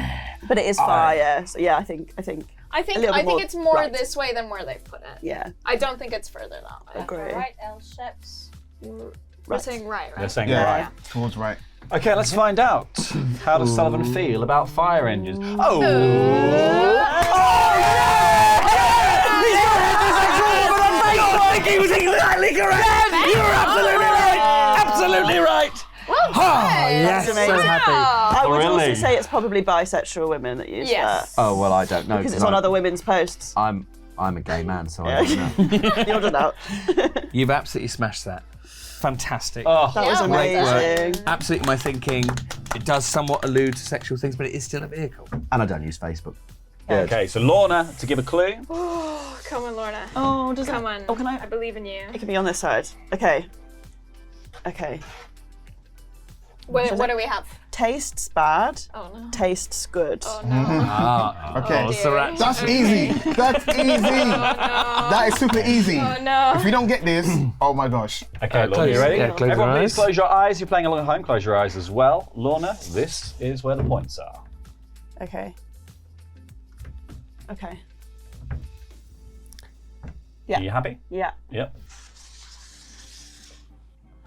But it is fire. So yeah, I think. I think A little bit more it's more right. this way than where they've put it. Yeah. I don't think it's further that way. Agree. Right, L shapes. We're saying right, They're right? saying Yeah, right. towards right. Okay, let's find out. How does Sullivan feel about fire engines? Oh! He was exactly correct! You were absolutely right! Absolutely right! Well done. Yes, That's amazing. so happy. I would Really? also say it's probably bisexual women that use Yes. that. Oh well, I don't know Because it's on other women's posts. I'm a gay man, so I don't know. You're done out. You've absolutely smashed that. Fantastic. Oh, That was Yeah, well done. amazing. Absolutely my thinking. It does somewhat allude to sexual things, but it is still a vehicle. And I don't use Facebook. Okay, so Lorna, to give a clue. Come on, Lorna. Oh, does Come it? on. Oh, can I? I believe in you. It can be on this side. Okay. Okay. What do we have? Tastes bad. Oh no. Tastes good. Oh no. Okay. Oh, dear. That's easy. That's easy. That is super easy. Oh no. If we don't get this, oh my gosh. Okay, Lorna, you ready? Yeah, close your Everyone, please eyes. close your eyes. You're playing along at home. Close your eyes as well. Lorna, this is where the points are. Okay. Okay. Are you happy? Yeah. Yep.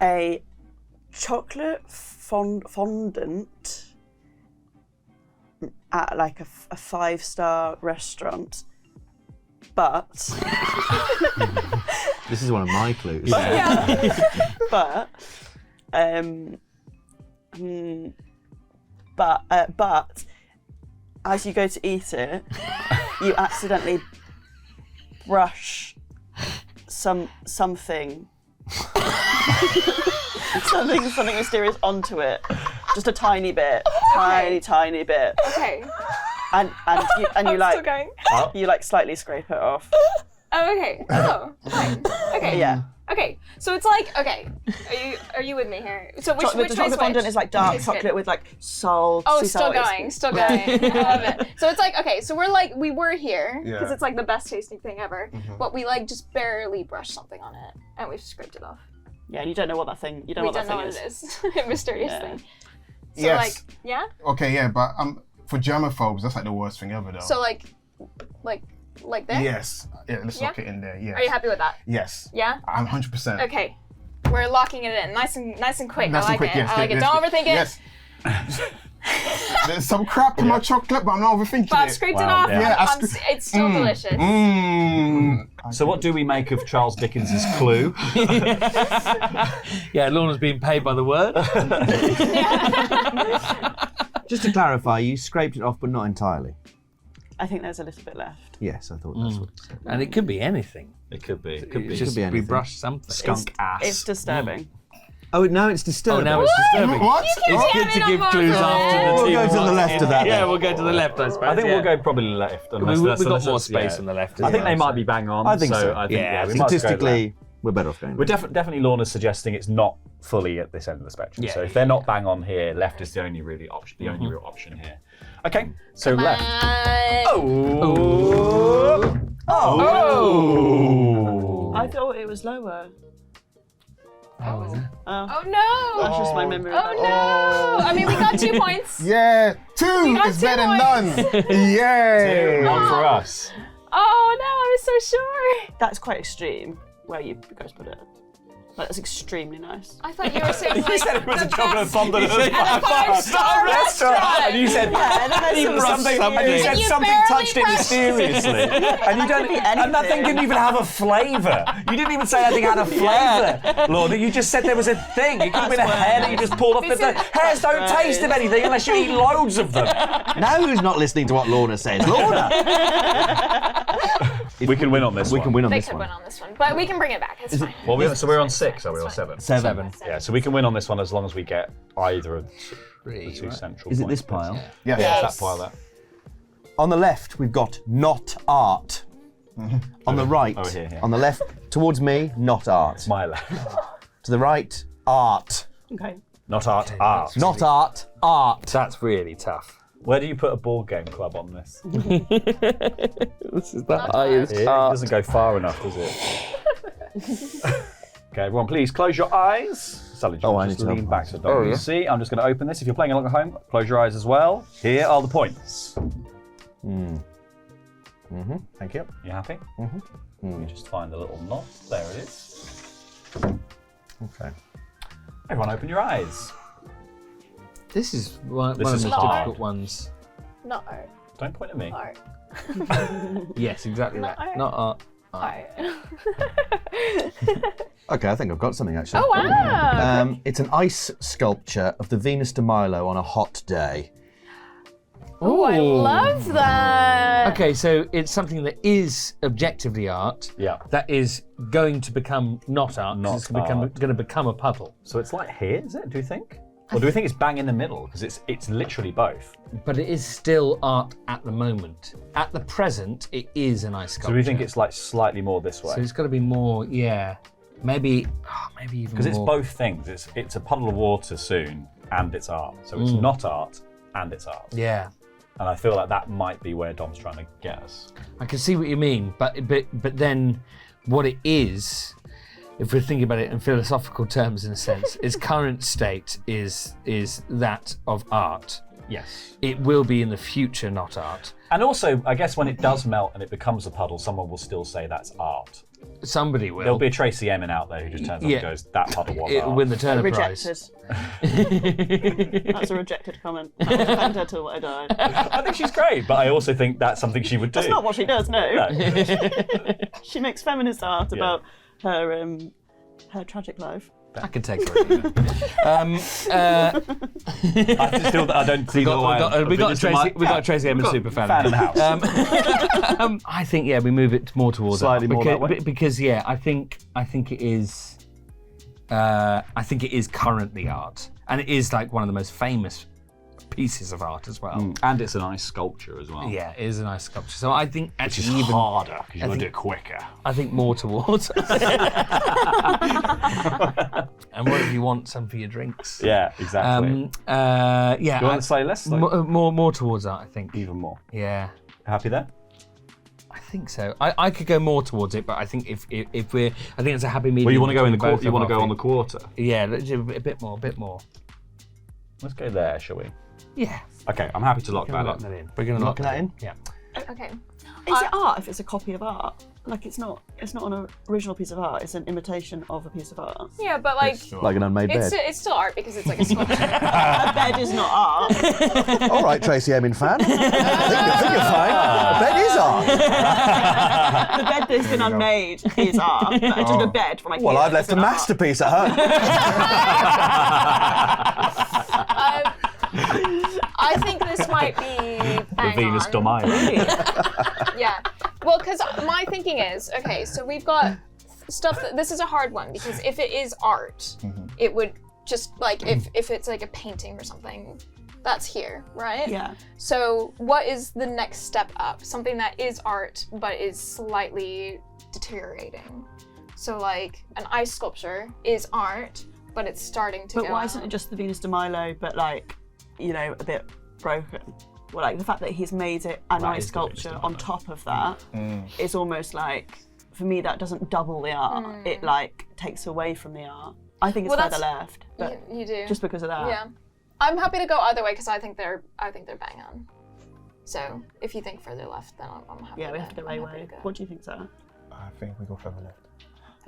A chocolate fondant at like a 5-star restaurant, but This is one of my clues. but as you go to eat it, you accidentally brush something something mysterious onto it, just a tiny bit, tiny bit, Okay. and you Still like going. you like slightly scrape it off. Oh, okay. Oh, fine. Okay. Yeah. Okay. So it's like, okay. Are you with me here? So which The way chocolate switch? fondant is like dark Tastes good. chocolate with like salt. Oh, sea still salt. going, still going. I love it. So it's like, okay, so we were here because Yeah. it's like the best tasting thing ever, but we like just barely brushed something on it and we've scraped it off. Yeah, and you don't know what that thing. You don't We know what don't that know thing what is. it is. A mysterious Yeah. thing. So Yes. like, yeah. Okay, yeah, but for germaphobes, that's like the worst thing ever, though. So like there. Yes. Yeah, let's Yeah? lock it in there. Yes. Are you happy with that? Yes. Yeah. I'm 100%. Okay. We're locking it in, nice and quick. Nice I and like quick, it. yes. I like it. yes, Don't overthink it. Yes. There's some crap in my chocolate, but I'm not overthinking But I've it. scraped it Wow, off. yeah. Yeah, It's still delicious. So what do we make of Charles Dickens's clue? Yeah, Lorna's being paid by the word. Just to clarify, you scraped it off, but not entirely. I think there's a little bit left. Yes, I thought that's what you said. And it could be anything. It could be. It's just be we anything. brushed something. Skunk ass. It's disturbing. Oh, now it's Oh, disturbing. now it's disturbing. What? It's good to jamming give on clues both after the We'll team go to the wants left it. of that Yeah, then. we'll go to the left, I suppose. I think yeah. we'll go probably left. Unless We've that's- got unless more it's- space yeah. on the left. I think they might so. be bang on. I think so. I think, Yeah, we might as well go left. Statistically, we're better off going. We're definitely Lorna's suggesting it's not fully at this end of the spectrum. Yeah, So if they're not bang on here, left is the only really option. The only real option here. Okay, so left. Oh. I thought it was lower. Oh no! That's just my memory. Oh no! I mean, we got 2 points. Yeah. 2 got is 2 better than none. Yay. One for us. Oh no! I was so sure. That's quite extreme. Where you guys put it. Like, that's extremely nice. I thought you were saying like You said it was the a chocolate best fondant at a 5-star restaurant. And you said and you said You something barely touched it brushed- mysteriously. And you don't and that thing didn't even have a flavour. You didn't even say that thing had a flavour, Lorna. You just said there was a thing. It could have been a hair that you just pulled off. This The is- hairs don't taste of anything unless you eat loads of them. Now who's not listening to what Lorna says? Lorna! We can win on this We one. can win on They this could one. win on this one, but we can bring it back. It's fine. Well, so we're on 6, are we, or 7? 7. Yeah, so we can win on this one as long as we get either of the 2 right? central Is it points. this pile? Yes. Yeah, it's that pile there. On the left, we've got not art. On the right, Oh, here. on the left, towards me, not art. My left. To the right, art. Okay. Not art, art. Not art, art. That's really tough. Where do you put a board game club on this? This is the highest It doesn't go far enough, does it? Okay, everyone, please close your eyes. Sally, Oh, I just need to lean help. back so don't you see. I'm just going to open this. If you're playing along at home, close your eyes as well. Here are the points. Thank you. You happy? You just find the little knot. There it is. Okay. Everyone, open your eyes. This is one This of is the most hard. difficult ones. Not art. Don't point at me. Art. Yes, exactly Not that. art. Not art. Art. Okay, I think I've got something actually. Oh wow! It's an ice sculpture of the Venus de Milo on a hot day. Oh, I love that. Okay, so it's something that is objectively art. Yeah. That is going to become not art. 'cause Not it's going art. to become a puddle. So it's like here, is it? Do you think? Or do we think it's bang in the middle? Because it's literally both. But it is still art at the moment. At the present, it is an ice sculpture. So we think it's like slightly more this way. So it's got to be more, yeah. Maybe even more. Because it's both things. It's a puddle of water soon, and it's art. So it's not art, and it's art. Yeah. And I feel like that might be where Dom's trying to get us. I can see what you mean, but then what it is, if we're thinking about it in philosophical terms, in a sense, its current state is that of art. Yes. It will be in the future not art. And also, I guess when it does melt and it becomes a puddle, someone will still say that's art. Somebody will. There'll be a Tracy Emin out there who just turns up and goes, that puddle was It'll art. win the Turner Rejected. Prize. That's a rejected comment. I will defend her till I die. I think she's great, but I also think that's something she would do. That's not what she does, no. No. She makes feminist art about her tragic life. I can take her. I don't see We got a Tracy Emin super fan in the house. I think we move it more towards Slightly art more that way? because I think it is. I think it is currently art, and it is like one of the most famous pieces of art as well. And it's a nice sculpture as well. Yeah, it is a nice sculpture. So I think Which actually is even harder because you want to do it quicker. I think more towards. And what if you want some for your drinks? Yeah, exactly. Yeah. Do you want to say less? Like, More towards art, I think. even more. Yeah. Happy there? I think so. I could go more towards it, but I think if we're, I think it's a happy medium. Well, you want to go in the between quarter? both You of want to our go on the feet. quarter? Yeah, let's do a bit more. Let's go there, shall we? Yeah. Okay, I'm happy to lock that Lock in. that in. We're gonna lock that in. Yeah. Okay. Is it art if it's a copy of art? Like it's not an original piece of art, it's an imitation of a piece of art. Yeah, but like Like an unmade bed. it's still art because it's like a sculpture. A bed is not art. All right, Tracy Emin fan. I think you're fine. A bed is art. The bed that's been unmade is art. But just a bed from IKEA. Well, I've left is a an art. masterpiece at home. I think this might be bang Venus on. Domina. Yeah. Well, because my thinking is, okay, so we've got stuff this is a hard one because if it is art, it would just like if it's like a painting or something, that's here, right? Yeah. So what is the next step up? Something that is art but is slightly deteriorating. So like an ice sculpture is art, but it's starting to But go why out. isn't it just the Venus de Milo, but like, you know, a bit broken? Well, like the fact that he's made it an That ice is the Venus de sculpture Milo. on top of that is almost like, for me, that doesn't double the art. It like takes away from the art. I think it's Well, further that's- left, but you do. just because of that. Yeah. I'm happy to go either way because I think they're bang on. So if you think further left, then I'm happy. Yeah, we have to go I'm way. happy to go. What do you think, Sarah? I think we go further left.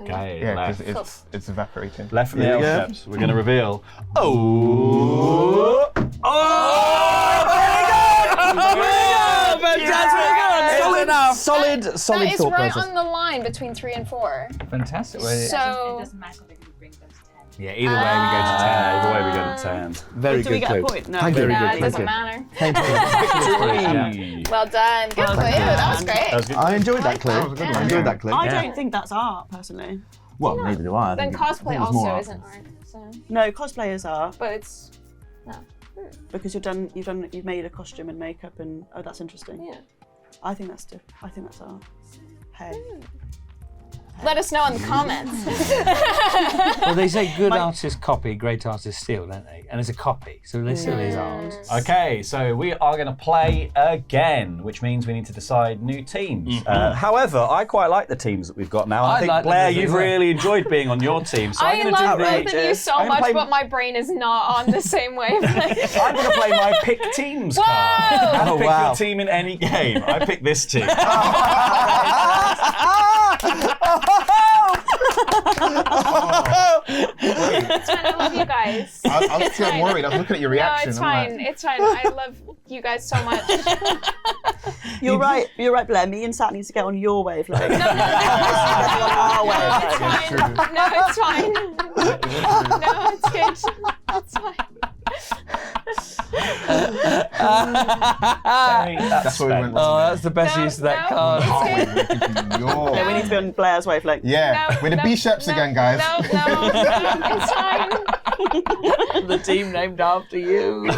Okay, Yeah, left. because it's evaporating. Left from the Here L we go. steps. We're going to reveal. Oh! Solid That thought is right process. on the line between 3 and 4. Fantastic. It So doesn't matter if you bring them to 10. Yeah. Either way, we go to 10. Either way, we go to 10. Very Do we good get clue. a point? No. Thank you. no, Very it good. doesn't Thank you. matter. Well done. Good for you. That was great. That was good. I enjoyed that clue. Yeah. I enjoyed that clue. I don't think that's art, personally. Well, neither do I. I Then think I cosplay think it was more also art. isn't art. So, No, cosplay is art but it's because you've made a costume and makeup, and oh, that's interesting. yeah. I think that's art. Hey. Let us know in the comments. Well, they say good artists copy, great artists steal, don't they? And it's a copy, so there still is art. Okay, so we are going to play again, which means we need to decide new teams. However, I quite like the teams that we've got now. I I think, like them Blair, as you've well. really enjoyed being on your team. So I'm I going to love do both of you so I'm gonna much, play- but my brain is not on the same wavelength. I'm going to play my pick teams card. Whoa! And Oh, pick wow. your team in any game. I pick this team. It's fine. I love you guys. I was It's still fine. worried. I was looking at your No, reaction. it's I'm fine. like, It's fine. I love you guys so much. You're right, Blair. Me and Sat need to get on your wavelength. No, Our it's wavelength. fine. No, it's fine. No, it's good. It's fine. that's what we went. Oh, that's the best No, use of that no. card. Oh, It's wait, we're thinking your. Yeah, we need to be on Blair's wavelength. Yeah, No, we're the no, B-Sheps no, again, guys. No, it's fine. The team named after you.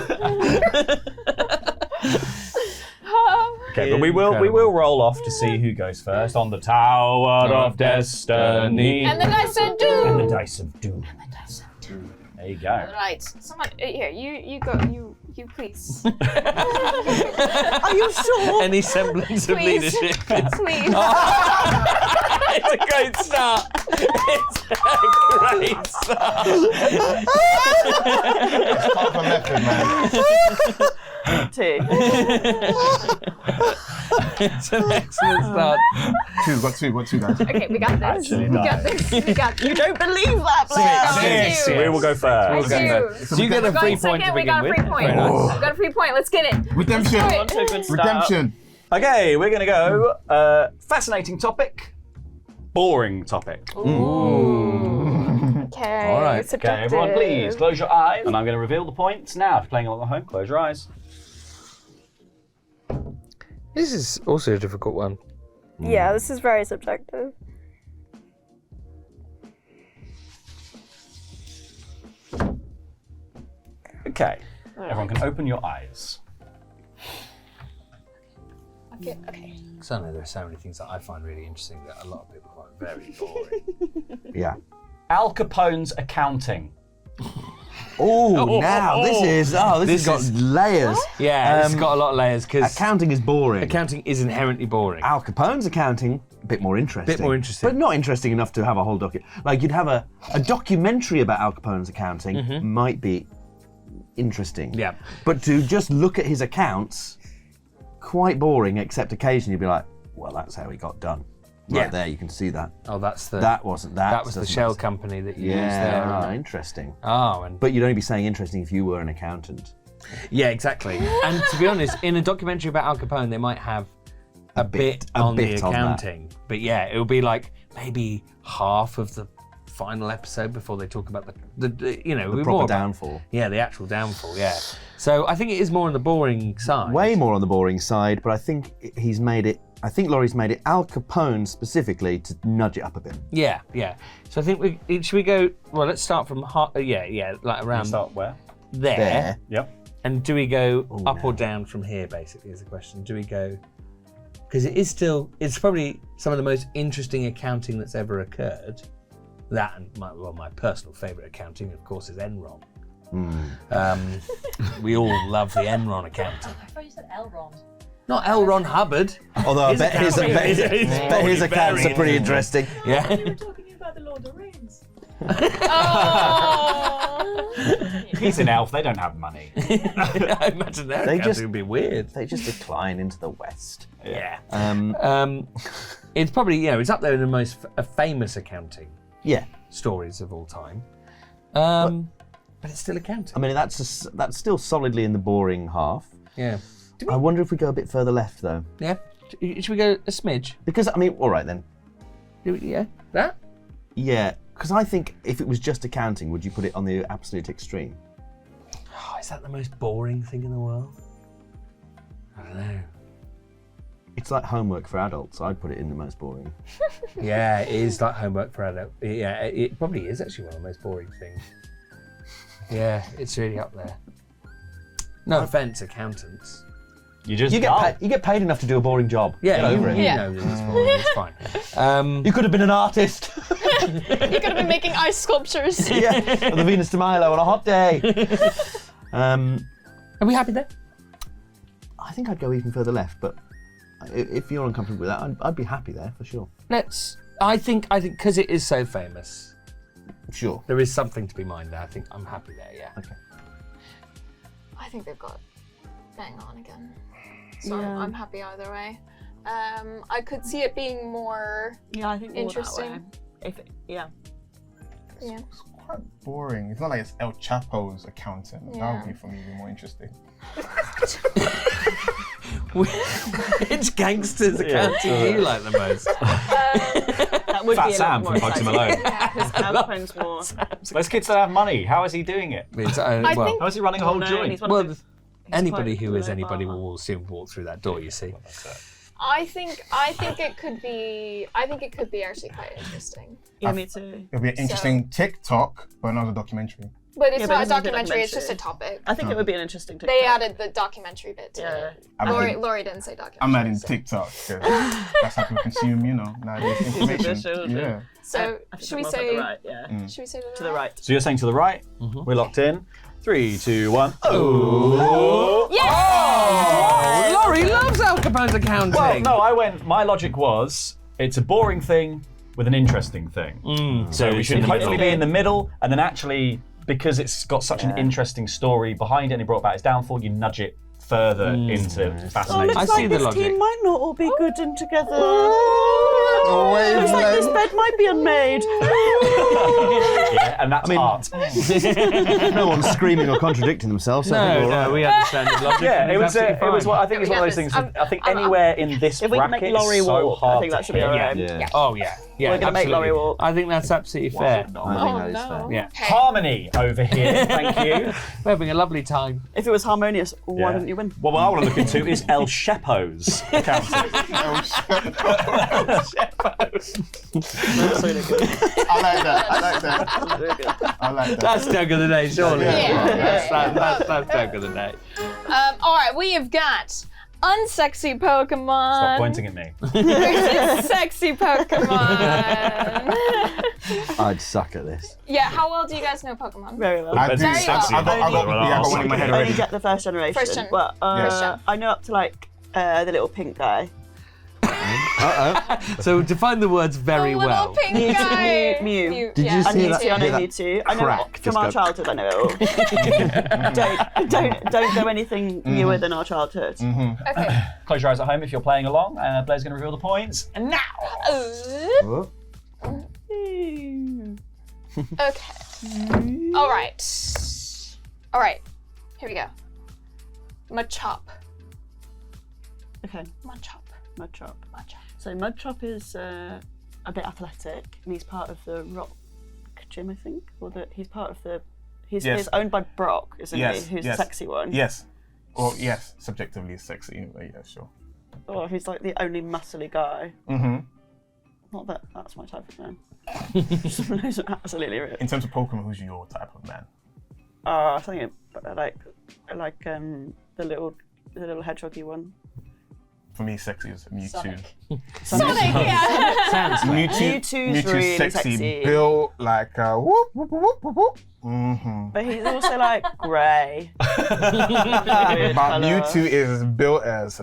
Okay, but we will roll off to see who goes first on the Tower of Destiny. And the dice of doom. And the dice of doom. There you go. Right. Someone here. You go. You please. Are you sure? Any semblance of Please. leadership. Please. It's a great start. It's a great start. It's part of a method, man. Two. It's an excellent start. Got two, guys. Okay, we got this. Actually, We got this. We got You this. don't believe that, Blair. Six. We will go first. I do. So you get a Going free point to second, we begin got a with. free point. Very nice. We got a free point. Let's get it. Redemption. Let's On to a good start. Redemption. Okay, we're going to go fascinating topic, boring topic. Okay. All right. Okay, everyone please close your eyes. And I'm going to reveal the points now. If you're playing along at home, close your eyes. This is also a difficult one. Yeah, this is very subjective. Okay, everyone can open your eyes. Okay. Okay. Because I know there are so many things that I find really interesting that a lot of people find very boring. Yeah. Al Capone's accounting. Oh, now this has got layers. Yeah, it's got a lot of layers because Accounting is boring. accounting is inherently boring. Al Capone's accounting, a bit more interesting. Bit more interesting. But not interesting enough to have a whole like you'd have a documentary about Al Capone's accounting might be interesting. Yeah. But to just look at his accounts, quite boring, except occasionally you'd be like, well, that's how he got done. Right Yeah. there, you can see that. Oh, that's the That wasn't that. that was the doesn't shell make sense. company that you used Yeah, there. interesting. Oh, and But you'd only be saying interesting if you were an accountant. yeah, exactly. And to be honest, in a documentary about Al Capone, they might have a bit on the bit on that. accounting. But yeah, it will be like maybe half of the final episode before they talk about the you know, The more proper about- downfall. Yeah, the actual downfall. Yeah. So I think it is more on the boring side. Way more on the boring side, but I think he's made it. I think Laurie's made it Al Capone specifically to nudge it up a bit. Yeah, yeah. So I think should we go? Well, let's start from like around Start where? there. There. Yep. And do we go up or down from here? Basically, is the question. Do we go? Because it's probably some of the most interesting accounting that's ever occurred. That and my personal favourite accounting, of course, is Enron. We all love the Enron accounting. I thought you said Elrond. Not L. Ron Hubbard. Although I bet his probably accounts very are pretty interesting. Yeah. You were talking about the Lord of the Rings. Oh. He's an elf, they don't have money. I imagine their They accounting just- would be weird. They just decline into the west. Yeah. Um, It's probably, it's up there in the most famous accounting yeah. stories of all time. But it's still accounting. I mean, that's still solidly in the boring half. Yeah. I wonder if we go a bit further left though, Yeah. Should we go a smidge? because I mean, all right then. Yeah. That? Yeah, because I think if it was just accounting, would you put it on the absolute extreme? Oh, is that the most boring thing in the world? I don't know. It's like homework for adults. I'd put it in the most boring. Yeah, it is like homework for adults. Yeah, it probably is actually one of the most boring things. Yeah, it's really up there. No offence, accountants. You just You get paid enough to do a boring job. Yeah, Get over it. you know that it's boring. It's fine. You could have been an artist. You could have been making ice sculptures. Yeah, or the Venus de Milo on a hot day. Are we happy there? I think I'd go even further left, but if you're uncomfortable with that, I'd be happy there for sure. I think because it is so famous, Sure. there is something to be mined there. I think I'm happy there. Yeah. Okay. I think they've got bang on again. So Yeah. I'm happy either way. I could see it being more. Yeah, I think more that Interesting. way. Yeah. It's quite boring. It's not like it's El Chapo's accountant. That Yeah. would be for me be more interesting. Which gangsters accounting do you like the most? That would Fat be a Sam lot more from Bugsy exciting. Malone. Yeah, because Al Capone's more. Those kids don't have money. How is he doing it? It's, I well, think- How is he running a whole No, joint? he's one well, of the, anybody quite who is low anybody bar. will soon walk through that door. You see. I think it could be. I think it could be actually quite interesting. Yeah, me too. It'll be an interesting TikTok, but not a documentary. But it's Yeah, but not a it doesn't do documentary, it's just a documentary. topic. I think it would be an interesting TikTok. They added the documentary bit to Yeah. it. Laurie didn't say documentary. I'm adding so. TikTok because that's how people consume, nowadays information. Yeah. So, I think should we I'm on say... the right, yeah. Should we say To the right. So you're saying to the right? We're locked in. 3, 2, 1. Oh, Laurie loves Al Capone's accounting. Well, no, my logic was, it's a boring thing with an interesting thing. So we should hopefully be in the middle, and then actually, because it's got such an interesting story behind it and it brought about its downfall, you nudge it further into fascinating. I see the this logic. team might not all be good in together. Looks like this bed might be unmade. Yeah, and that's art. No one's screaming or contradicting themselves. So I think we're all right. we understand the logic. Yeah, and it it's was. absolutely It was. fine. I think it's one of those things. I think anywhere in this If we can bracket make Laurie is so walk, hard I think that should be to hit. alright. Yeah. Oh, yeah. Yeah, We're gonna make absolutely. Laurie walk. I think that's absolutely fair. I think that is fair. Yeah. Harmony over here. Thank you. We're having a lovely time. If it was harmonious, why didn't you win? Well, what I want to look into is El Shepo's accounting. That's really good. I like that. That's really good. I like that. That's joke of the day, surely. Yeah. That's joke of the day. All right, we have got unsexy Pokemon. Stop pointing at me. versus sexy Pokemon. I'd suck at this. Yeah, how well do you guys know Pokemon? Very well. I do. Very well. I got one in my head I only already. get the first generation. First gen. But First gen. I know up to like the little pink guy. So define the words very the little well. pink guy. Mew. Did you I see need that? to. I know that Mewtwo. I know crack from just our go- childhood. I know it all. don't go anything newer than our childhood. Okay. Close your eyes at home if you're playing along. Blair's going to reveal the points. And now. Oh. Okay. All right. All right. Here we go. Machop. Okay. Machop. Mudchop. Machop. So Mudchop is a bit athletic, and he's part of the Rock Gym, I think, or he's part of the. He's owned by Brock, isn't he? Who's the sexy one. Yes. Well, yes. Subjectively, it's sexy, but yeah, sure. Or he's like the only muscly guy. Mm-hmm. Not that that's my type of man. Someone absolutely real. In terms of Pokemon, who's your type of man? I think I like the little hedgehoggy one. For me, sexy is Mewtwo. Sonic, yeah. Sounds like Mewtwo's really sexy. Built like a whoop, whoop, whoop, whoop, whoop. Mm-hmm. But he's also like grey. But Mewtwo is built as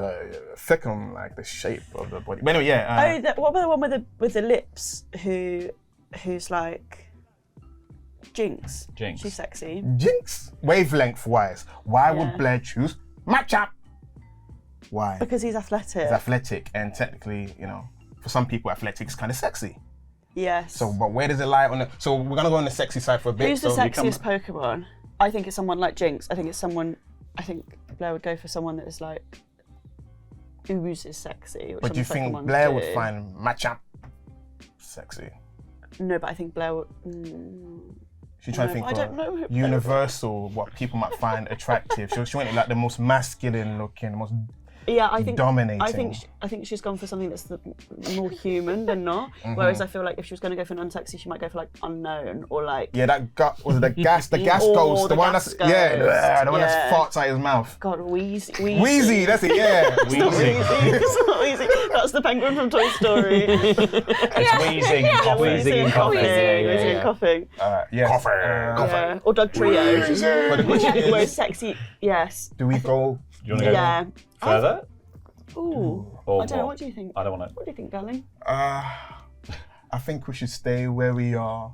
thick on like the shape of the body. But anyway, yeah. What about the one with the lips? Who's like Jinx? Jinx. She's sexy. Jinx, wavelength wise, why Yeah. would Blair choose Machop? Why? Because he's athletic. He's athletic, and technically, for some people, athletic is kind of sexy. Yes. So, but where does it lie on the? So we're gonna go on the sexy side for a bit. Who's the so sexiest Pokemon? I think it's someone like Jinx. I think Blair would go for someone that is like oozes sexy. Which But do you some think Pokemon Blair do. would find Machop sexy? No, but I think Blair would. She's trying to think I don't know who of universal, what people might find attractive. She went like the most masculine looking, the most Yeah, I think dominating. I think she's gone for something that's more human than not. Whereas I feel like if she was going to go for an unsexy, she might go for like unknown or like. Yeah, that gut was it the gas Or ghost, the one gas that's ghost. the one Yeah. that farts out his mouth. God, Wheezy. Wheezy, that's it. Yeah, It's not Wheezy. It's not Wheezy. That's the penguin from Toy Story. It's wheezing and coughing. Wheezing and coughing. Yeah. Wheezing and coughing. Yes. Yeah. Or Dog Trio. But the question is, Whereas sexy, yes. do we go? Do you want to go Yeah. further? Ooh. Or I don't know. What do you think? I don't want to. What do you think, darling? I think we should stay where we are.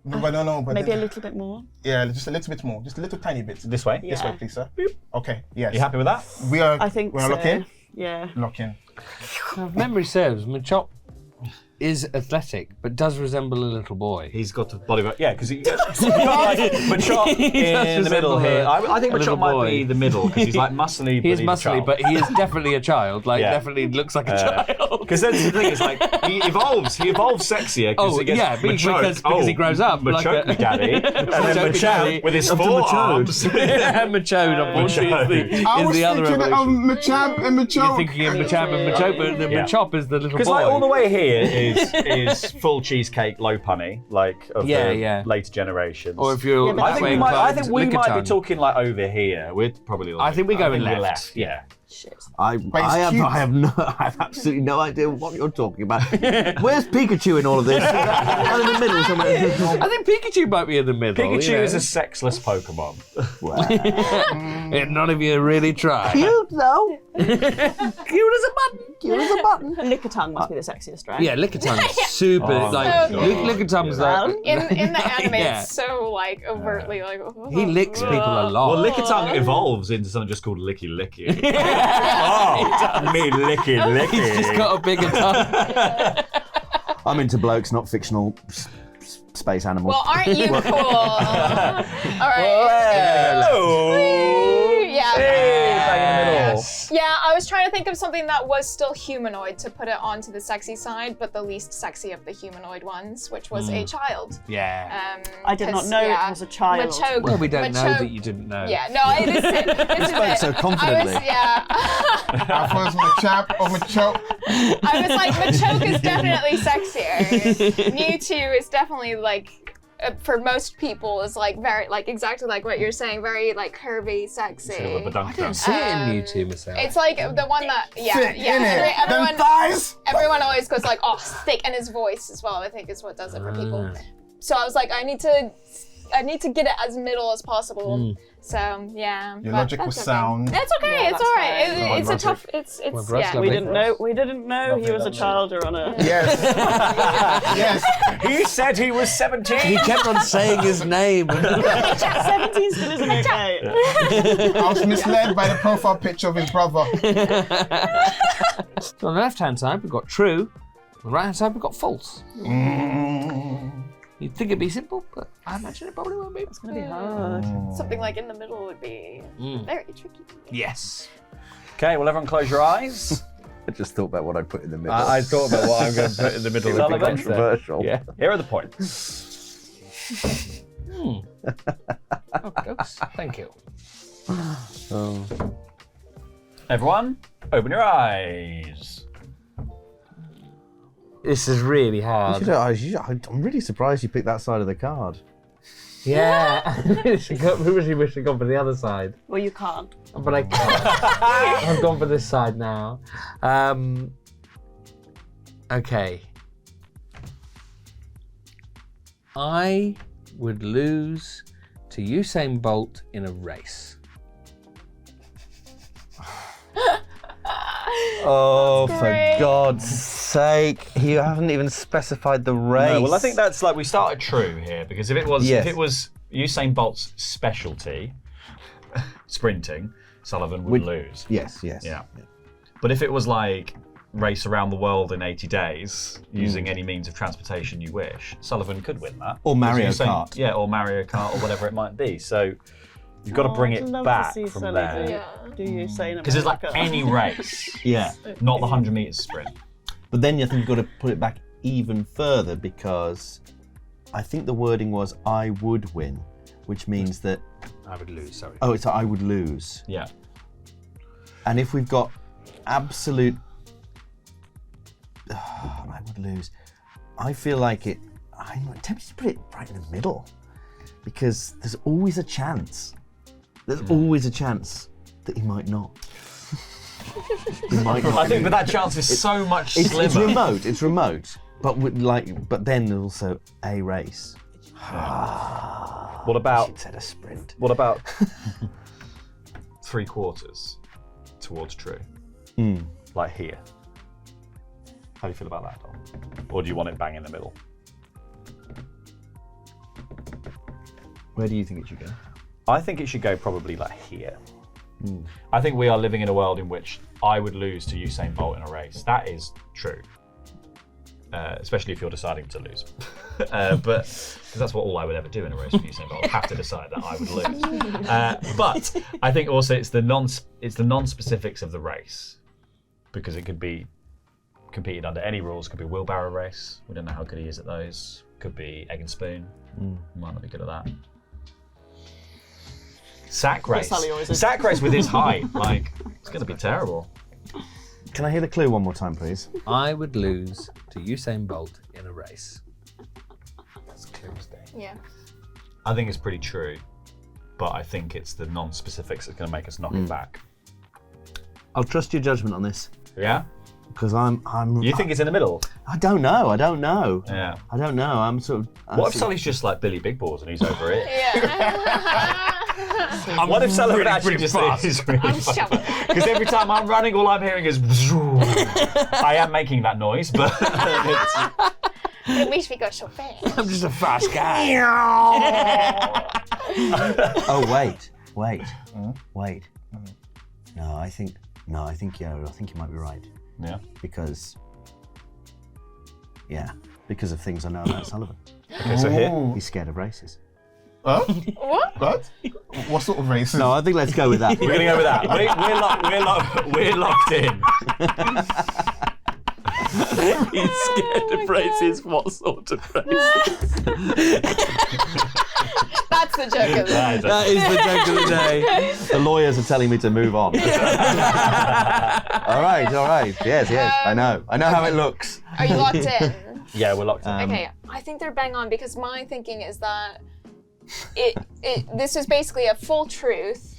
No, but Maybe a little bit more. Yeah, just a little bit more, just a little tiny bit. This way? This Yeah. way, please, sir. Okay. Yes. You happy with that? We are. I think we're so. lock in. Yeah. Lock in. If memory serves, Machop is athletic, but does resemble a little boy. He's got a body. Yeah, because he got like Machop in the middle resemble here. I think a little Machop might boy. be the middle because he's like muscly. He is but he's a muscly, child. but he is definitely a child. Like, Yeah. definitely looks like a child. Because that's the thing, it's like he evolves sexier because Oh, he gets yeah, because he grows up like Machoke a- me daddy, and then Machoke me daddy. Machop with his Up to forearms. Yeah, Machode, unfortunately, I is was the other thinking of evolution. Machop and Machoke. You're thinking of Machop and Machop, but the Yeah. Machop is the little boy. Because like all the way here is full cheesecake, low punny, like of the later generations. Or if you're, I think we might be talking like over here. We're probably. I think we're going left. Yeah. Shit. I have absolutely no idea what you're talking about. Where's Pikachu in all of this? I'm in the middle somewhere. I think Pikachu might be in the middle. Pikachu is a sexless Pokemon. And none of you really try. Cute though. Cute as a button. Cute as a button. Lickitung must be the sexiest, right? Yeah, Lickitung super. Lickitung like in the anime, it's so like overtly like. He licks people a lot. Well, Lickitung evolves into something just called Licky Licky. Oh, me licky licky. He's just got a bigger tongue. I'm into blokes, not fictional space animals. Well, aren't you cool? All right. Yeah, I was trying to think of something that was still humanoid to put it onto the sexy side, but the least sexy of the humanoid ones, which was a child. Yeah. I did not know it was a child. Machoke, Well, we don't know that you didn't know. Yeah, no, it is it. This is it. so confidently. I thought it was Machop or Machoke. I was like, Machoke is definitely sexier. Mewtwo is definitely like, for most people, is like very, like exactly like what you're saying, very like curvy, sexy. I don't see it in Mewtwo myself. It's like the one that, Thick, innit? Them thighs. Everyone always goes like, oh, thick, and his voice as well, I think is what does it for people. So I was like, I need to get it as middle as possible. So yeah. Your logic was sound. It's okay. It's all right. It's a tough. It's yeah. We didn't know he was a child or on a. Yes. Yes. He said he was 17. He kept on saying his name. 17 still isn't okay. I was misled by the profile picture of his brother. So on the left-hand side, we've got true. On the right-hand side, we've got false. You'd think it'd be simple, but I imagine it probably won't be. It's gonna be hard. Something like in the middle would be very tricky. Yes. Okay, well, everyone close your eyes. I just thought about what I put in the middle. I thought about what I'm going to put in the middle. It'd be controversial. Yeah. Here are the points. Okay, thank you. Everyone, open your eyes. This is really hard. I'm really surprised you picked that side of the card. Yeah. We really wish I'd gone for the other side. Well, you can't. But I can't. I've gone for this side now. Okay. I would lose to Usain Bolt in a race. Oh, for God's sake! You haven't even specified the race. No, well, I think that's like we started true here because if it was Usain Bolt's specialty, sprinting, Sullivan would lose. Yes. Yeah. But if it was like race around the world in 80 days using any means of transportation you wish, Sullivan could win that. Or Mario Kart. Yeah, or Mario Kart or whatever it might be. So you've got to bring it back from there. Do you say because it's like any race. Yeah. Not the 100 meters sprint. But then I think you've got to put it back even further because I think the wording was I would win, which means that I would lose, sorry. Oh, it's I would lose. Yeah. And if we've got absolute I would lose. I feel like I'm tempted to put it right in the middle because there's always a chance. There's always a chance that he might not. He might not. I think, but that chance is so much slimmer. It's remote. But then there's also a race. What about? It said a sprint. What about 3/4 towards true? Like here. How do you feel about that, Dom? Or do you want it bang in the middle? Where do you think it should go? I think it should go probably like here. I think we are living in a world in which I would lose to Usain Bolt in a race. That is true. Especially if you're deciding to lose. But because that's what all I would ever do in a race with Usain Bolt. I'd have to decide that I would lose. But I think also it's the non-specifics of the race. Because it could be competed under any rules. Could be a wheelbarrow race. We don't know how good he is at those. Could be egg and spoon. Might not be good at that. Sack race. Sack race with his height. Like, it's going to be terrible. Can I hear the clue one more time, please? I would lose to Usain Bolt in a race. That's Tuesday. Yeah. I think it's pretty true, but I think it's the non-specifics that's going to make us knock it back. I'll trust your judgment on this Yeah? because I'm. You think it's in the middle? I don't know. I don't know. Yeah. I don't know. I'm sort of. What if Sully's just like Billy Big Balls and he's over it? Yeah. What if Sully would actually pretty just fast. is really I'm fast? shoving. Because every time I'm running, all I'm hearing is. I am making that noise, but it's, It makes me go so fast. I'm just a fast guy. Oh wait. No, I think yeah. I think you might be right yeah. because. Yeah, because of things I know about Sullivan. Okay, so here. Ooh. He's scared of races. Huh? What? What? What sort of races? No, I think let's go with that. We're gonna go with that. We're locked in. He's scared of races. What sort of races? That's the joke of it. That is the joke of the day. The lawyers are telling me to move on. All right. Yes. I know how it looks. Are you locked in? Yeah, we're locked in. Okay, I think they're bang on because my thinking is that this is basically a full truth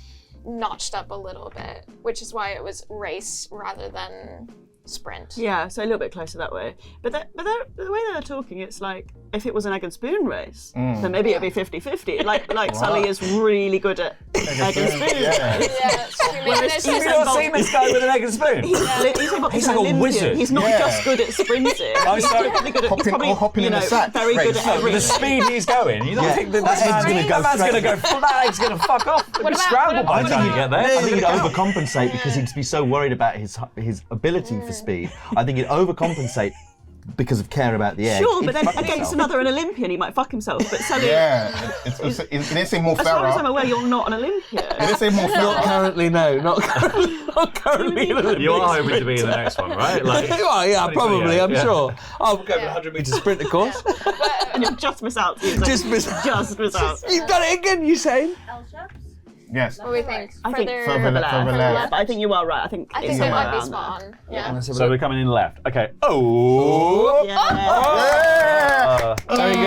notched up a little bit, which is why it was race rather than sprint. Yeah, so a little bit closer that way. But the way they're talking, it's like if it was an egg and spoon race, then maybe it'd be 50-50. Like Sully is really good at egg and spoon. Yeah. Yeah, it's true. Maybe there's Have you just- not seen this guy with an egg and spoon? He's like a wizard. He's not Yeah. just good at sprinting. I'm He's sorry. probably good at, Hopping in the sack very race. good at With the everything. speed he's going, you don't Yeah, think that that egg's gonna go that man's straight- going to go, that egg's going to fuck off. It'll What be about- scrambled by what the time you about- get there. I think he'd overcompensate because he'd be so worried about his ability for speed. I think he'd overcompensate because of care about the egg. Sure, He'd but then fuck against himself. an Olympian, he might fuck himself. But Sully, Yeah. It didn't say more as far as I'm Farah. aware, you're not an Olympian. It didn't say more Not Farah. currently, no. Not currently. in the You are Olympics. hoping to be in the next one, right? Like, Well, yeah, probably. 2028, I'm yeah. sure. I'll go for Yeah. 100 meter sprint, of course. And you'll just miss out. Just miss. Just miss out. You've done it again, Usain. L-sharps? Yes. What do we think? I think further left. But I think you are right. I think I think it's they somewhere might be around spot there. on. Yeah. so we're coming in left. Okay. Oh. Yeah. Very good.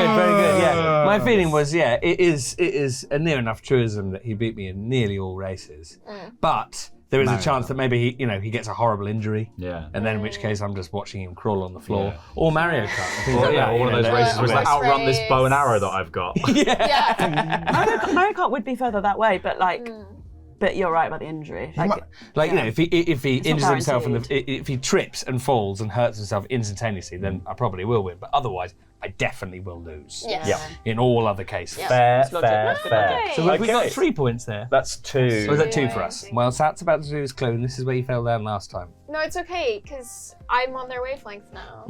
Yeah. My feeling was, it is a near enough truism that he beat me in nearly all races. But there is a chance that maybe he gets a horrible injury. Yeah. And then in which case I'm just watching him crawl on the floor. Yeah. Or Mario Kart. Things Or, like yeah, that, or one of those races where it's like, Race. outrun this bow and arrow that I've got. Yeah. Mario Kart would be further that way, but but you're right about the injury. Like if he injures not himself and guaranteed. if he trips and falls and hurts himself instantaneously, then I probably will win. But otherwise, I definitely will lose. Yes. Yeah. In all other cases. Fair. Okay. So we got Okay. 3 points there. That's 2. Or is that 2 for us? Well, Sat's about to do his clue, and this is where you fell down last time. No, it's okay because I'm on their wavelength now.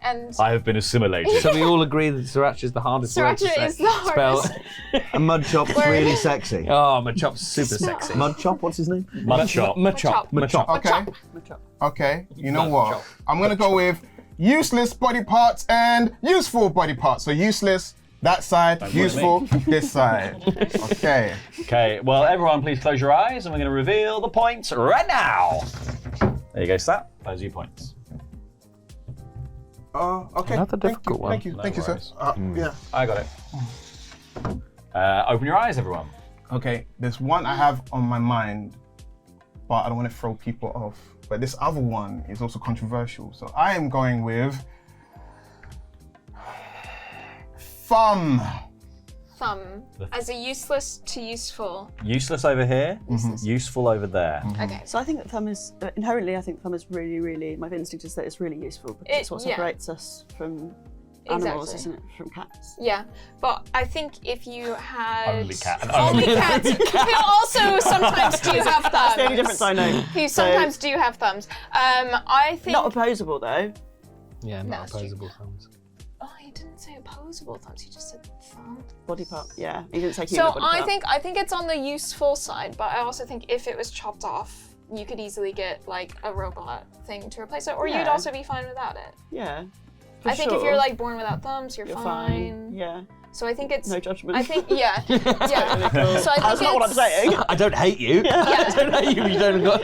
And I have been assimilated. So we all agree that Sriracha is the hardest word to Sriracha say. is the hardest. And Mud Chop's Word. really sexy. Oh, Machop's super sexy. Mud Chop, what's his name? Mudshot. Machop. Okay. You know what? I'm gonna go with useless body parts and useful body parts. So useless that side, useful this side. Okay. Okay, well, everyone, please close your eyes, and we're going to reveal the points right now. There you go, Stat. Those are your points. Okay. Another Thank difficult you. one. Thank you, sir. worries. Yeah. I got it. Open your eyes, everyone. Okay. There's one I have on my mind, but I don't want to throw people off. But this other one is also controversial. So I am going with thumb. thumb as a useless to useful. Useless over here, useful over there. Okay. So I think that thumb is inherently. I think thumb is really, really. My instinct is that it's really useful because it's what yeah. separates us from animals, Exactly. isn't it? From cats. Yeah, but I think if you had Only cat and only only cats who also sometimes do have thumbs. That's the only difference I know. Who sometimes do have thumbs. I think Not opposable though. Yeah, No, not it's true. opposable thumbs. Oh, he didn't say opposable thumbs. He just said thumbs. Body part. Yeah. He didn't say human So body part. I think it's on the useful side, but I also think if it was chopped off, you could easily get like a robot thing to replace it, or you'd Yeah. also be fine without it. Yeah. I think if sure. you're like born without thumbs, you're You're fine. fine. Yeah. So I think it's No judgment. I think yeah. So I think That's not what I'm saying. I don't hate you. I don't hate you. You don't got.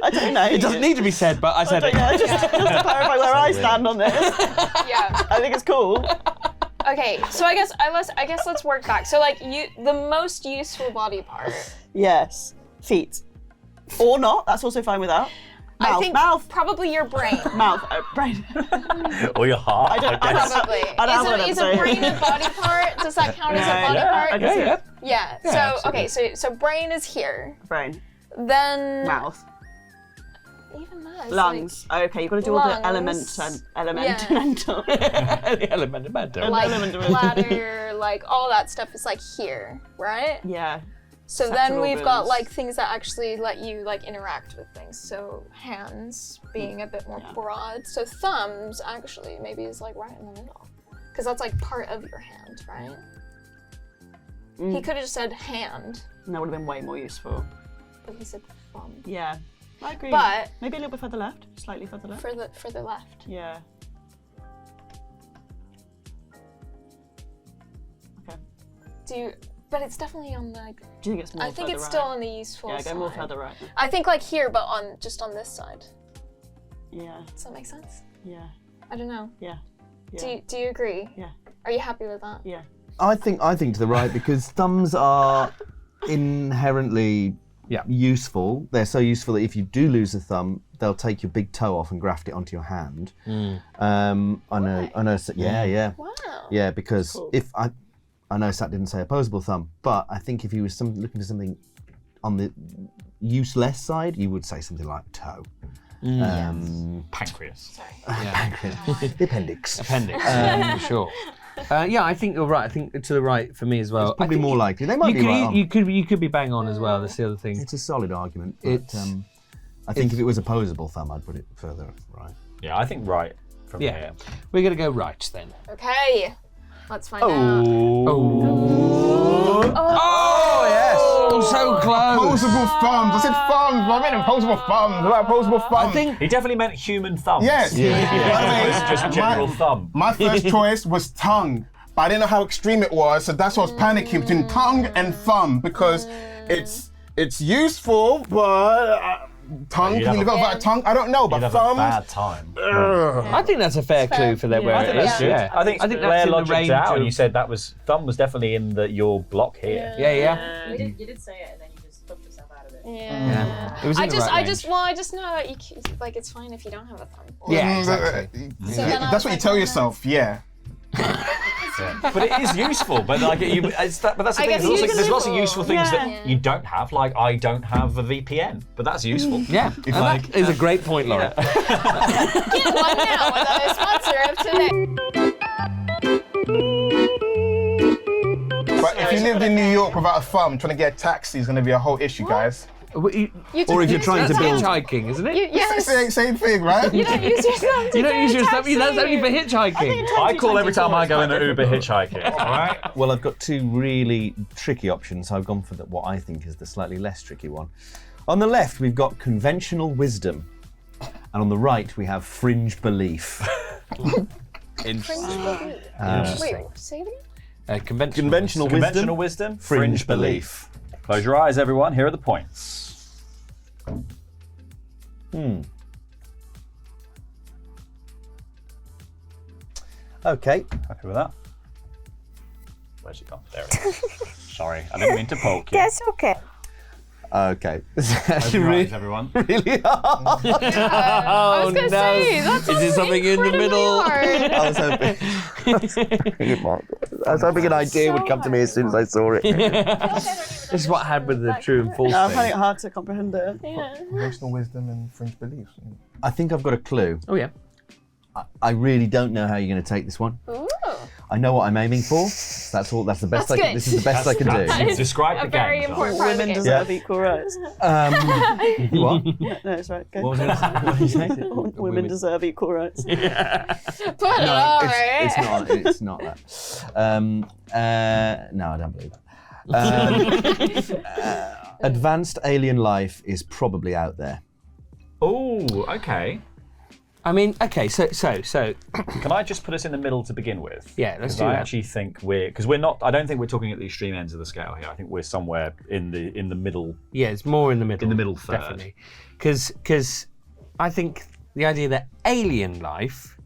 I don't know. It doesn't need to be said, but I said it. Yeah, just to clarify where I stand on this. yeah. I think it's cool. Okay, so I guess let's work back. So like the most useful body part. Yes. Feet. Or not. That's also fine without. Mouth. I think Mouth. probably your brain. Mouth. Brain. Or your heart. I guess. Probably. I don't have one Is of a them, brain a body part? Does that count as a body part? I can see it. Yeah. Yeah, So absolutely. so brain is here. Brain. Then Mouth. even that is Lungs. Okay, you've got to do all the Lungs. elemental. The element. like bladder, like all that stuff is like here, right? Yeah. So Sexual then we've got organs. like things that actually let you like interact with things. So hands being a bit more broad. So thumbs actually maybe is like right in the middle, because that's like part of your hand, right? He could have just said hand, And that would have been way more useful. but he said thumb Yeah. I agree. But- maybe a little bit further left. Slightly further left. for the left. Yeah. Okay. But it's definitely on the. Do you think it's more I think further it's right? still on the useful Yeah, side. go more further right. I think like here, but just on this side. Yeah. Does that make sense? Yeah. I don't know. Yeah. Yeah. Do you agree? Yeah. Are you happy with that? Yeah. I think to the right because thumbs are inherently useful. They're so useful that if you do lose a thumb, they'll take your big toe off and graft it onto your hand. I know. So, yeah. Wow. Yeah, because Cool. if I know Sat didn't say opposable thumb, but I think if he was looking for something on the useless side, you would say something like toe. Pancreas. The appendix. For sure. Yeah, I think you're right. I think to the right for me as well. Probably I think more likely. They might be right on. You could be bang on as well. That's the other thing. It's a solid argument. But, I think if it was opposable thumb, I'd put it further right. Yeah, I think right from here. We're gonna go right then. Okay. Let's find out. Oh yes! Oh, so close. Opposable thumbs. I said thumbs, but I meant opposable thumbs. What opposable thumbs? I think He definitely meant human thumbs. Yes. By the way, it's just general thumb. My first choice was tongue, but I didn't know how extreme it was, so that's why I was panicking between tongue and thumb because it's useful, but tongue. You'd Can you have live without a tongue? I don't know, You'd but have a thumbs. bad time. I think that's a fair clue for that where I it think is. that's good. Yeah. I think that's Blair in the logicked range out, and of- you said that was thumb was definitely in your block here. Yeah. You did say it and then you just took yourself out of it. Yeah. It was in the right range. I just know that like it's fine if you don't have a thumb. Yeah, exactly. So then I That's was what you like, tell oh, no. yourself. Yeah. But it is useful. But like, but that's the I thing. guess There's lots of useful. useful things Yeah. that you don't have. Like I don't have a VPN, but that's useful. Yeah, and that is a great point, Lauren. Get one now with a sponsor of today. But if you lived in New York without a thumb, trying to get a taxi is going to be a whole issue, guys. Or if you're trying to That's build. hitchhiking, isn't it? Yes. Same thing, right? You don't use your thumb. You don't use your stuff. That's only for hitchhiking. I call every time I go in an Uber hitchhiking. All right. Well, I've got two really tricky options. So I've gone for what I think is the slightly less tricky one. On the left, we've got conventional wisdom, and on the right, we have fringe belief. Interesting. Wait, say it again? Conventional wisdom, fringe belief. Close your eyes, everyone. Here are the points. Okay. Happy with that? Where's it gone? There it is. Sorry, I didn't mean to poke you. That's okay. Okay. This is Close actually your eyes, really, everyone. really hard. I was gonna say that's Is there something in the middle? hard. I was hoping an idea would come to me as soon as I saw it. This is what happened with the true and false No, I'm finding it thing. hard to comprehend it. Conventional wisdom and fringe beliefs. I think I've got a clue. Oh yeah. I really don't know how you're going to take this one. Ooh. I know what I'm aiming for. That's all. That's the best. That's good. This is the best I can do. You've described A the very game. important part of the Women game. deserve equal rights. What? No, it's right. Go. What was it? What did you say? Women deserve equal rights. But No, alright. it's not. It's not that. No, I don't believe that. Advanced alien life is probably out there. Oh, okay. I mean, okay, so. Can I just put us in the middle to begin with? Yeah, let's do I that. actually think we're not. I don't think we're talking at the extreme ends of the scale here. I think we're somewhere in the middle. Yeah, it's more in the middle. In the middle third. Definitely. Because I think the idea that alien life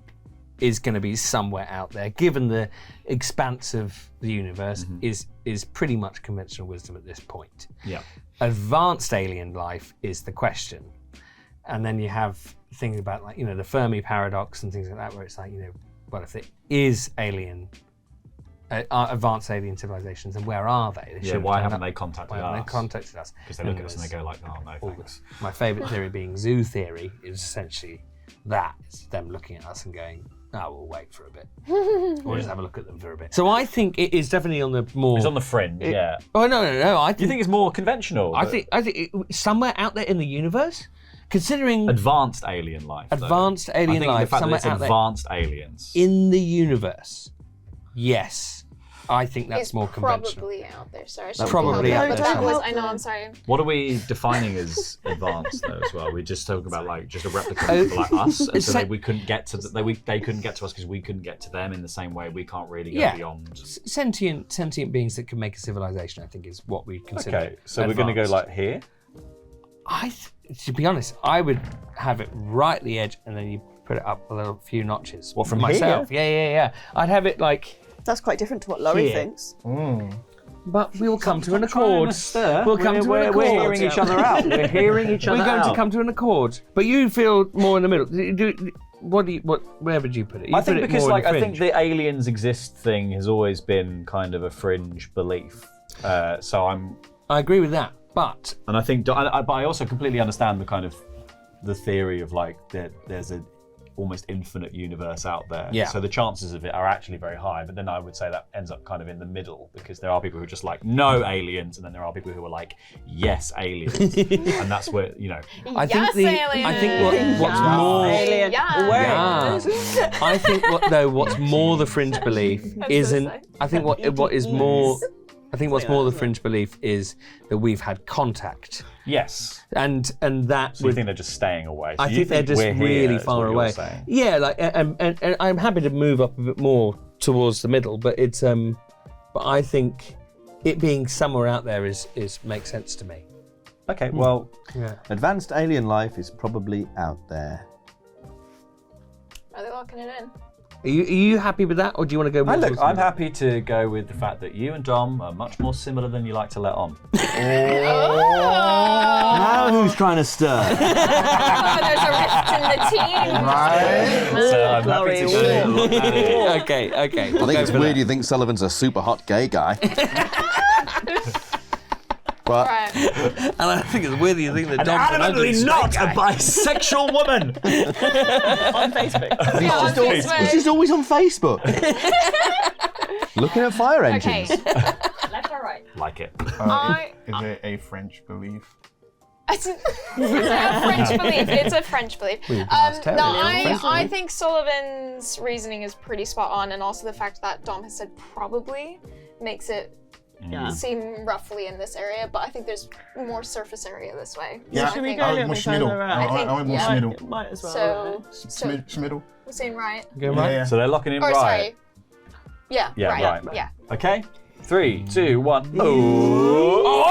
is going to be somewhere out there, given the expanse of the universe, is pretty much conventional wisdom at this point. Yeah. Advanced alien life is the question. And then you have things about, like, the Fermi paradox and things like that, where it's like, well, if it is advanced alien civilizations, then where are they? Why haven't they contacted Why us? haven't they contacted us? Because they look at us and they go like, oh, no, thanks. My favourite theory being zoo theory is essentially that. It's them looking at us and going, we'll wait for a bit. We'll just have a look at them for a bit. So I think it is definitely on the more... It's on the fringe, yeah. Oh, no. You think it's more conventional? I think somewhere out there in the universe, considering... Advanced alien life. Advanced alien life, the fact somewhere that it's out advanced aliens. in the universe, yes. I think that's It's more conventional. probably out there. Sorry. Probably out there somewhere. I know. I'm sorry. What are we defining as advanced though as well? We just talk about like just a replicant of people like us, and so we couldn't get to they couldn't get to us because we couldn't get to them in the same way. We can't really go beyond Sentient beings that can make a civilization, I think, is what we consider. Okay, so we're going to go like here. To be honest, I would have it right at the edge, and then you put it up a few notches. What, from myself? here? Yeah. I'd have it like. That's quite different to what Laurie Here. thinks. But we will come to an accord. We'll come to an accord. We're hearing each other out. We're hearing each other We're going out. to come to an accord. But you feel more in the middle. Where would you put it? You I put think it because more in I the think fringe. the aliens exist thing has always been kind of a fringe belief. So I agree with that. But I think, but I also completely understand the kind of the theory of like that there's a almost infinite universe out there. Yeah. So the chances of it are actually very high. But then I would say that ends up kind of in the middle because there are people who are just like no aliens, and then there are people who are like yes aliens, and that's where I think what's more. Alien. Yeah. I think what's more the fringe belief isn't. I think what's more the fringe belief is that we've had contact. Yes. And that So you think they're just staying away? So I you think they're just we're here, really is far what you're away. saying. Yeah, like and I'm happy to move up a bit more towards the middle, but it's but I think it being somewhere out there is makes sense to me. Okay, well, Advanced alien life is probably out there. Are they locking it in? Are you happy with that, or do you want to go more? towards the I'm middle? happy to go with the fact that you and Dom are much more similar than you like to let on. Now who's trying to stir? Oh, there's a rift in the team. Right? So I'm happy to go. Okay. I think it's weird you think Sullivan's a super hot gay guy. But Right. And I think it's weird that you think that Dom's an ugly Adamantly not straight a guy. bisexual woman. On Facebook. Yeah, on he's Facebook. just always on Facebook. Looking at fire engines. Okay. Left or right? Like it. Is it a French belief? It's a French belief. It's a French belief. No, I think Sullivan's reasoning is pretty spot on, and also the fact that Dom has said probably makes it seem roughly in this area, but I think there's more surface area this way. Yeah, So Should I we think go a I little want bit Schmiddle. further around? I want more yeah. Schmiddle. Might as well. so Schmiddle. we're saying right. Go right. Yeah. So they're locking in Or right. sorry. Yeah, Yeah, right. right. Yeah. Okay. 3, 2, 1. Oh!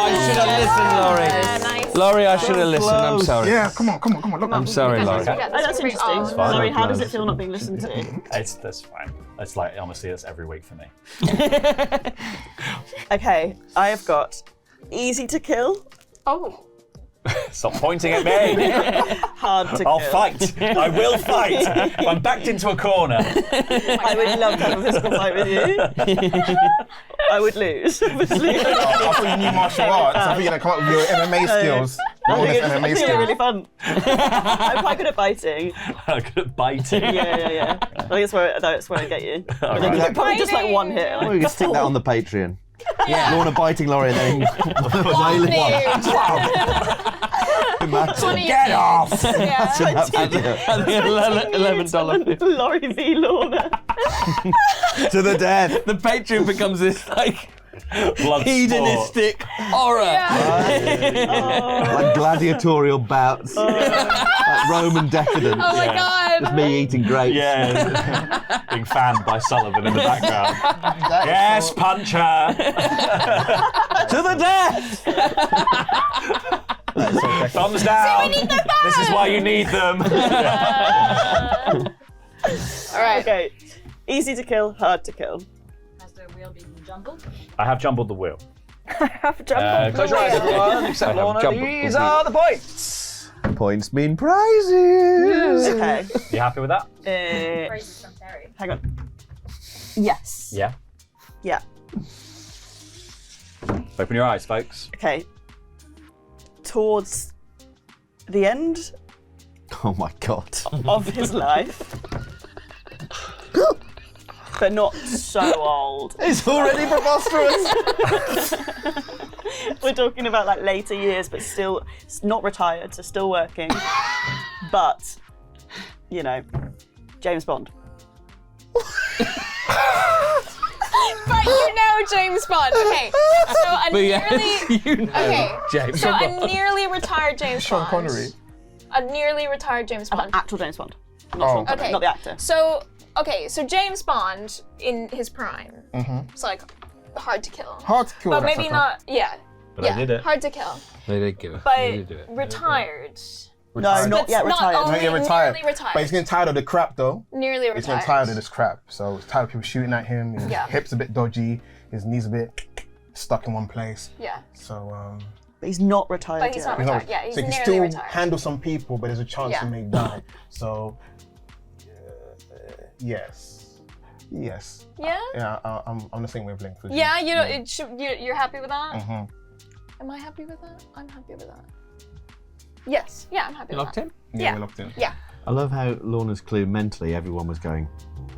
I should have listened, Laurie. Nice. Laurie, I should have listened. I'm sorry. Yeah, come on. Look, I'm sorry, Laurie. Okay. Oh, that's interesting. fine. Laurie, how does it feel not being listened to? That's fine. It's like, honestly, that's every week for me. Okay, I have got easy to kill, Oh. Stop pointing at me. hard to I'll kill. fight. I will fight. If I'm backed into a corner. I would love to have a physical fight with you. I would lose, obviously. I thought you knew martial arts. I thought you were going to come up with your MMA skills. Your I honest think MMA it's skills. really fun. I'm quite good at biting. I'm good at biting. Yeah. I think that's where I get you. But then right. you probably just like one hit. Well, we can stick that on the Patreon. Yeah. Lorna biting Laurie and then wailing Get off! Yeah. And the $11 Laurie v. Lorna. to the death. The Patreon becomes this like Blood hedonistic horror. Like gladiatorial bouts. Like Roman decadence. Oh my god. Just me eating grapes. Yeah. Being fanned by Sullivan in the background. Yes, punch her. To the death! Thumbs down. This is why you need them. All right. Okay. Easy to kill, hard to kill. Has the wheel been jumbled? I have jumbled the wheel. Have jumbled. Close your eyes, everyone, except Lorna. jumbled These the wheel. are the points. Points mean prizes. Okay. You happy with that? Phrases from Terry. Hang on. Yes. Yeah. Yeah. Open your eyes, folks. Okay. Towards the end Oh my god. of his life, but not so old. It's already preposterous. We're talking about like later years, but still not retired, so still working. But, you know, James Bond. But you know James Bond. Okay. So a nearly okay. James So Bond. a nearly retired James Sean Bond. Connery. A nearly retired James Bond. Actual James Bond. Not Oh. Sean Connery, Okay. not the actor. So so James Bond in his prime. It's like hard to kill. Hard to kill. But that's maybe okay. not. Yeah. But yeah. I did it. Hard to kill. They did give it. But They did do it. retired. No, not yet Not retired. only- Not yet retired. nearly retired. But he's getting tired of the crap though. Nearly He's retired. getting tired of this crap. So he's tired of people shooting at him. His Yeah. hips a bit dodgy. His knees a bit stuck in one place. Yeah. So But he's not retired But he's yet. not he's not- retired. Yeah, he's so he can nearly still retired. handle some people, but there's a chance Yeah. he may die. So yes, yes. Yeah. Yeah, I'm on the same wavelength with you. Yeah. You know, it should. You're happy with that? Mhm. Am I happy with that? I'm happy with that. Yes. Yeah, I'm happy with Locked that. in? Yeah, we're locked in. Yeah. I love how Lorna's clue mentally, everyone was going,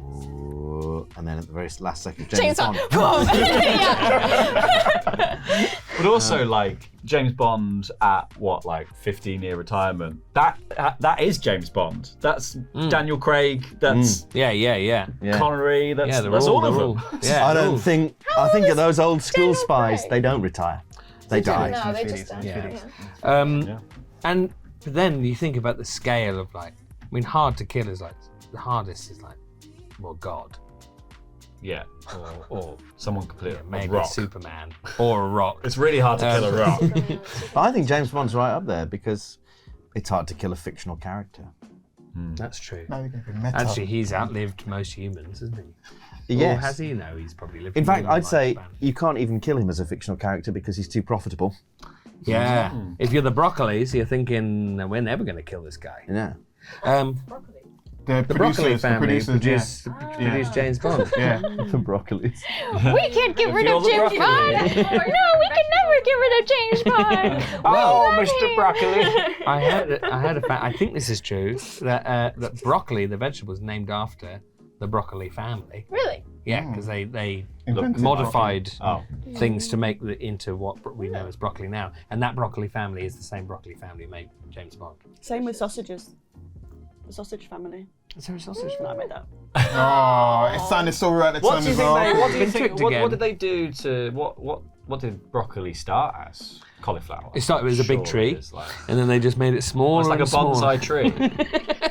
"Ooh," and then at the very last second, James Chainsaw. Bond. Yeah. But also, like James Bond at what, like 15-year retirement. That is James Bond. That's Daniel Craig. That's Yeah. Yeah. Connery. That's, Yeah, they're that's all of they're them. Yeah, I they're don't all- think. I think of those old school Daniel spies. Craig. They don't retire. They die. No, they Felix, just don't. Felix. Yeah. Yeah. And then you think about the scale of like, I mean, hard to kill is like the hardest is like, well, God, Yeah. Or someone completely. yeah, maybe rock. Superman or a rock. It's really hard to kill a rock. I think James Bond's right up there because it's hard to kill a fictional character. That's true. Now you're going to be meta. Actually, he's outlived most humans, hasn't he? Or Yes. has he? No, he's probably lived. In a fact, human I'd say lifespan. you can't even kill him as a fictional character because he's too profitable. Yeah. If you're the Broccolis, you're thinking we're never going to kill this guy. Yeah. the The Broccoli producers, family the producers, produced James Bond. yeah. The broccolis. We can't get rid you're of the James broccoli. Bond. No, we can never get rid of James Bond. Oh, Mr. Broccoli. I heard a fact. I think this is true that that broccoli, the vegetable, is named after the broccoli family. Really? Yeah, because they Invented modified Oh. things to make it into what we know as broccoli now, and that broccoli family is the same broccoli family made James Bond. Same with sausages. The sausage family. Is there a sausage No, I family? made that. Oh, it sounded so right at the What time do you as think? well. What do you Been think? tricked What again. did they do to what did broccoli start as? Cauliflower. It started as a big Sure tree, it is, like- and then they just made it smaller. It's like a and smaller. bonsai tree.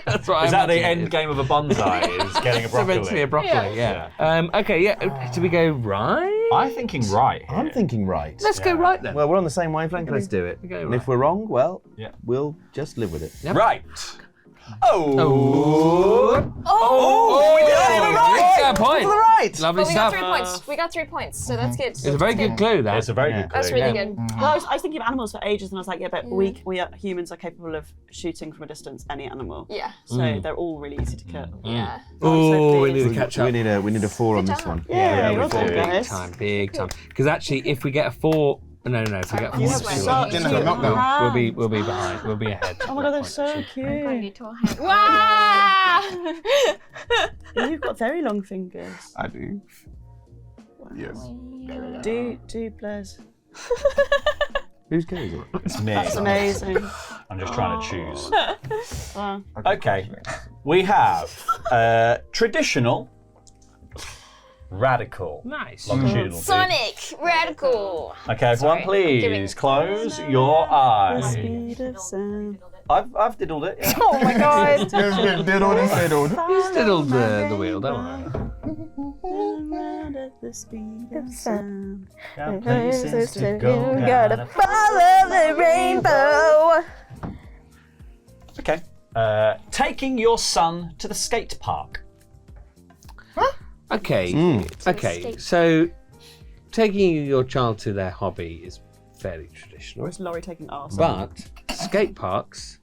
That's what I Is that the imagine it end game of a bonsai? Is getting a It's eventually a broccoli? broccoli. Yeah. Okay. Yeah. Do we go right? I'm thinking right. Here. I'm thinking right. Let's go right then. Well, we're on the same wavelength. Let's do it. go And right. if we're wrong, well, Yeah. we'll just live with it. Yep. Right. Oh. Oh, we did it right. Fair point. Right. Lovely But we got stuff. 3 points. We got 3 points, so that's good. It's a very good clue. That. It's a very good clue. That's really Yeah. good. Well, I was thinking of animals for ages, and I was like, yeah, but we humans are capable of shooting from a distance any animal. Yeah. So they're all really easy to kill. Yeah. Oh, we pleased. need to catch up. We need a 4 on this job. one. Yeah, we well do. done, Big guys. time, big time. Because actually, if we get a 4, no, if we get a You 4, have Swear. such Didn't have a cute knockdown. hands. we'll be behind. We'll be ahead. Oh my god, they're so cute. Wow! You've got very long fingers. I do. Yes. Do please. Whose go is it? It's me. That's amazing. I'm just trying to choose. Wow. Okay. We have traditional Radical. Nice. Longitudinal. Sonic, radical. Okay, everyone, Sorry, I'm giving- please close your eyes. Speed of sound. I've diddled it. Yeah. Oh my god. There's been diddled and fiddled. He's diddled the wheel, don't worry. Around at the speed of sound. Got places to go. Gotta follow the rainbow. Okay. Taking your son to the skate park. Okay. Okay. Skate. So, taking your child to their hobby is fairly traditional, Or is Laurie taking ours? but skate parks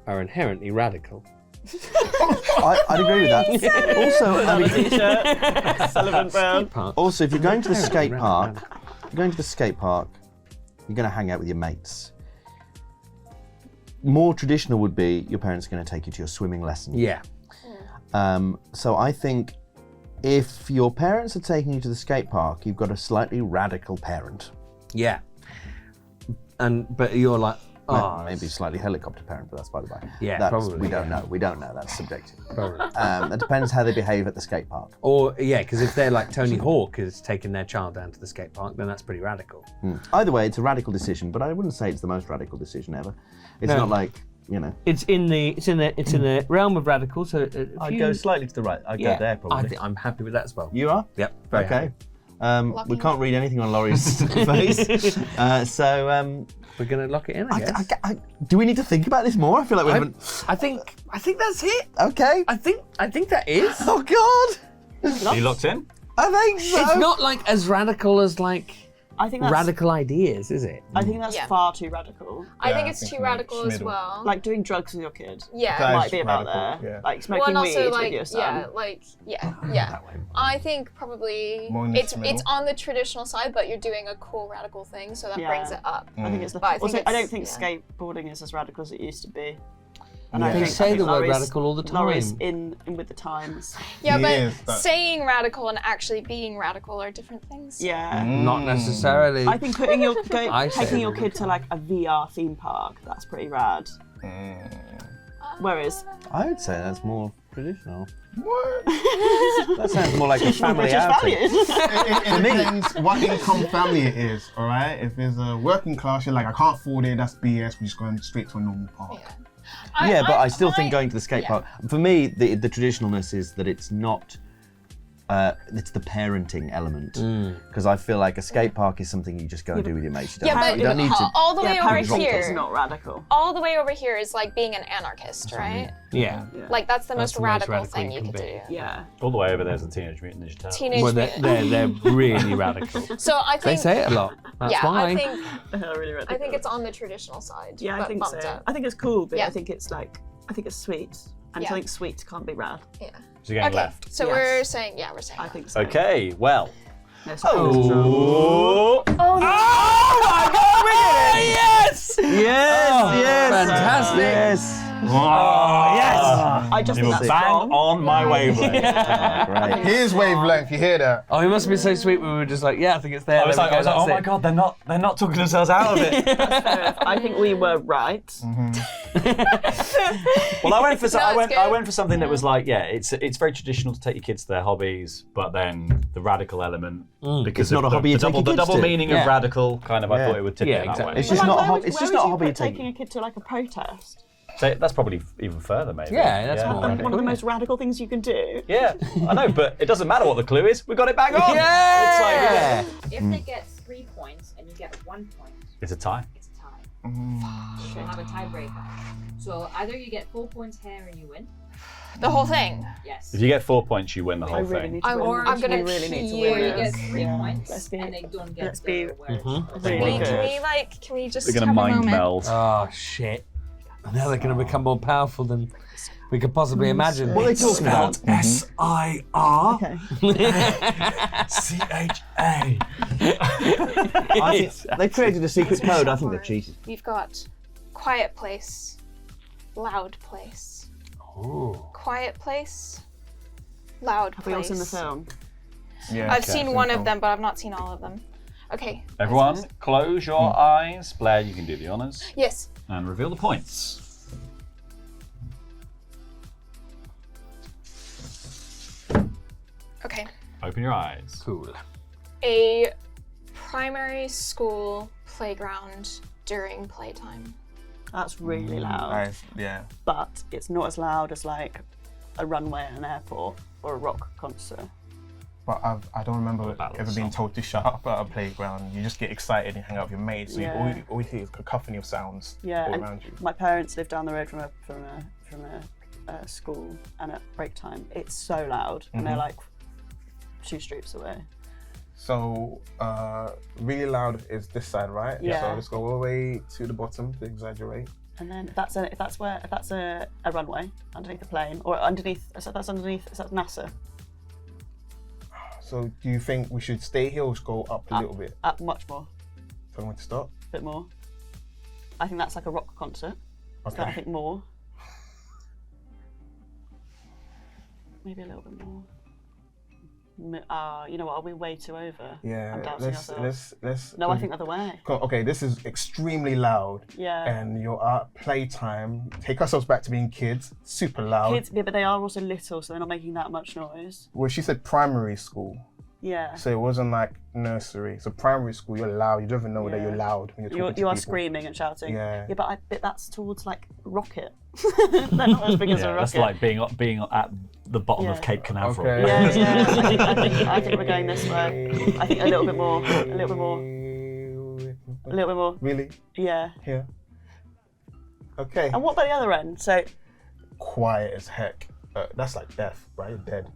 are inherently radical. I'd agree with that. Also, I mean, Sullivan Brown. Park. also, if you're going to the skate Radical, park, radical. you're going to the skate park, you're going to hang out with your mates. More traditional would be your parents are going to take you to your swimming lesson. Yeah. So I think if your parents are taking you to the skate park, you've got a slightly radical parent. Yeah. But you're like, oh, Maybe slightly helicopter parent, but that's by the by. Yeah, That's, probably, We don't yeah. know. We don't know. That's subjective. probably. It depends how they behave at the skate park. Or yeah, because if they're like Tony Hawk is taking their child down to the skate park, then that's pretty radical. Either way, it's a radical decision, but I wouldn't say it's the most radical decision ever. It's No. not like, It's in the realm of radical. So I'd go slightly to the right. I'd go there probably. I think I'm happy with that as well. You are? Yep. Very Okay. happy. We can't read anything on Laurie's face. We're gonna lock it in, I guess. Do we need to think about this more? I feel like we haven't. I think that's it. Okay. I think that is. Oh God. Are you locked in? I think so. It's not like as radical as like I think that's radical ideas, is it? I think that's Yeah. far too radical. I Yeah, think I it's think too so. radical as Schmiddle. well. Like doing drugs with your kid. yeah. That Might is be about radical, there. yeah. Like Well, smoking and also weed like with your son. yeah. I think probably More in the it's middle. on the traditional side, but you're doing a cool radical thing, so that Yeah. brings it up. I think it's But I think also, I don't it's- think yeah. skateboarding is as radical as it used to be. Yeah. They I say the word Laurie's- radical all the time. Laurie's in with the times. Yeah, He but is, but- saying radical and actually being radical are different things. Yeah. Not necessarily. I think putting your I say taking your radical. kid to like a VR theme park, that's pretty rad. Whereas I would say that's more traditional. What? That sounds more like a family British outing. values. It depends what income family it is, all right? If it's a working class, you're like, I can't afford it, that's BS, we're just going straight to a normal park. Yeah, but I still think going to the skate park. For me, the traditionalness is that it's not. It's the parenting element because I feel like a skate park is something you just go and do with your mates. You don't, Yeah, but you don't need to. all the way over parenting here. is not radical. All the way over here is like being an anarchist, right? yeah. Like that's the most the most radical radical thing you you can could be. do. Yeah. All the way over there's the Teenage Mutant Ninja Turtles. Teenage Well, Mutant. they're really radical. So I think They say it a lot. That's yeah, why. I think Really radical. I think it's on the traditional side. Yeah, I but think bumped so. up. I think it's cool, but Yeah. I think it's sweet. And Yeah. I think sweet can't be rad. Yeah. So you're going Okay. left. So Yes. we're saying I that. think so. Okay, well. No, so Oh, my God, we did it! Yes! Yes, fantastic. Yes. I just You think were that's bang strong. on my wavelength. Great. Here's wavelength, you hear that? Oh, it must be so sweet. We were just like, yeah, I think it's there. I was There like, we go, oh that's my it. god, they're not talking themselves out of it. I think we were right. Well, I went for No, it's I good. went for something that was like, yeah, it's very traditional to take your kids to their hobbies, but then the radical element because It's not of a hobby you the take double, your the kids double to. meaning Yeah. of radical kind of. I Yeah. thought it would tip Yeah, it that exactly. way. It's just But, not a like, hobby. It's just where not a would hobby you you put take. taking a kid to like a protest. So that's probably even further, maybe. Yeah, that's more One of the radical. most radical things you can do. Yeah, I know, but it doesn't matter what the clue is. We got it bang on. Yeah! If they get 3 points and you get 1 point, It's a tie. it's a tie. You have a tiebreaker. So either you get 4 points here and you win. The whole thing. Yes. If you get 4 points, you win the I whole really thing. need to I'm- win. I'm gonna We really need to pee. Or win you get this. 3 Let's points be- and they don't let's get be the words. really Can we just They're gonna have a mind moment? meld. Oh, shit. Now they're going to become more powerful than we could possibly imagine. What are they talking about? S-I-R Okay. C-H-A. I think they've created a secret code. I think they've cheated. We've got quiet place, loud place. Ooh. Quiet place, loud Have we all place. seen the film? Yeah. I've seen one of them, but I've not seen all of them. Okay. Everyone, close your eyes. Blair, you can do the honours. Yes. And reveal the points. Okay. Open your eyes. Cool. A primary school playground during playtime. That's really loud. Nice. Yeah. But it's not as loud as like a runway at an airport or a rock concert. But I don't remember Battle ever being told to shut up at a playground. You just get excited and hang out with your mates. So Yeah. you always hear a cacophony of sounds Yeah, all and around you. my parents live down the road from a school, and at break time it's so loud, and they're like 2 streets away. So really loud is this side, right? Yeah. So let's go all the way to the bottom to exaggerate. And then if that's a runway underneath a plane, or underneath, is that NASA? So do you think we should stay here or just go up a little bit? Up much more, Tell me when to stop. a bit more. I think that's like a rock concert. So I think more. Maybe a little bit more. You know what? Are we way too over? Yeah. I'm doubting ourselves. Let's. No, I think the other way. Okay, this is extremely loud. Yeah. And you're at playtime. Take ourselves back to being kids. Super loud. Kids, yeah, but they are also little, so they're not making that much noise. Well, she said primary school. Yeah. So it wasn't like nursery. So primary school, you're loud. You don't even know that you're loud when you're talking to You are people. screaming and shouting. Yeah. Yeah, but that's towards like Rocket. They're not as big as a Yeah, Rocket. that's like being at the bottom of Yeah. Cape Canaveral. Okay. Yeah. I think we're going this way. I think a little bit more. A little bit more. A little bit more. Really? Yeah. Here. Okay. And what about the other end? So Quiet as heck. That's like death, right? You're dead.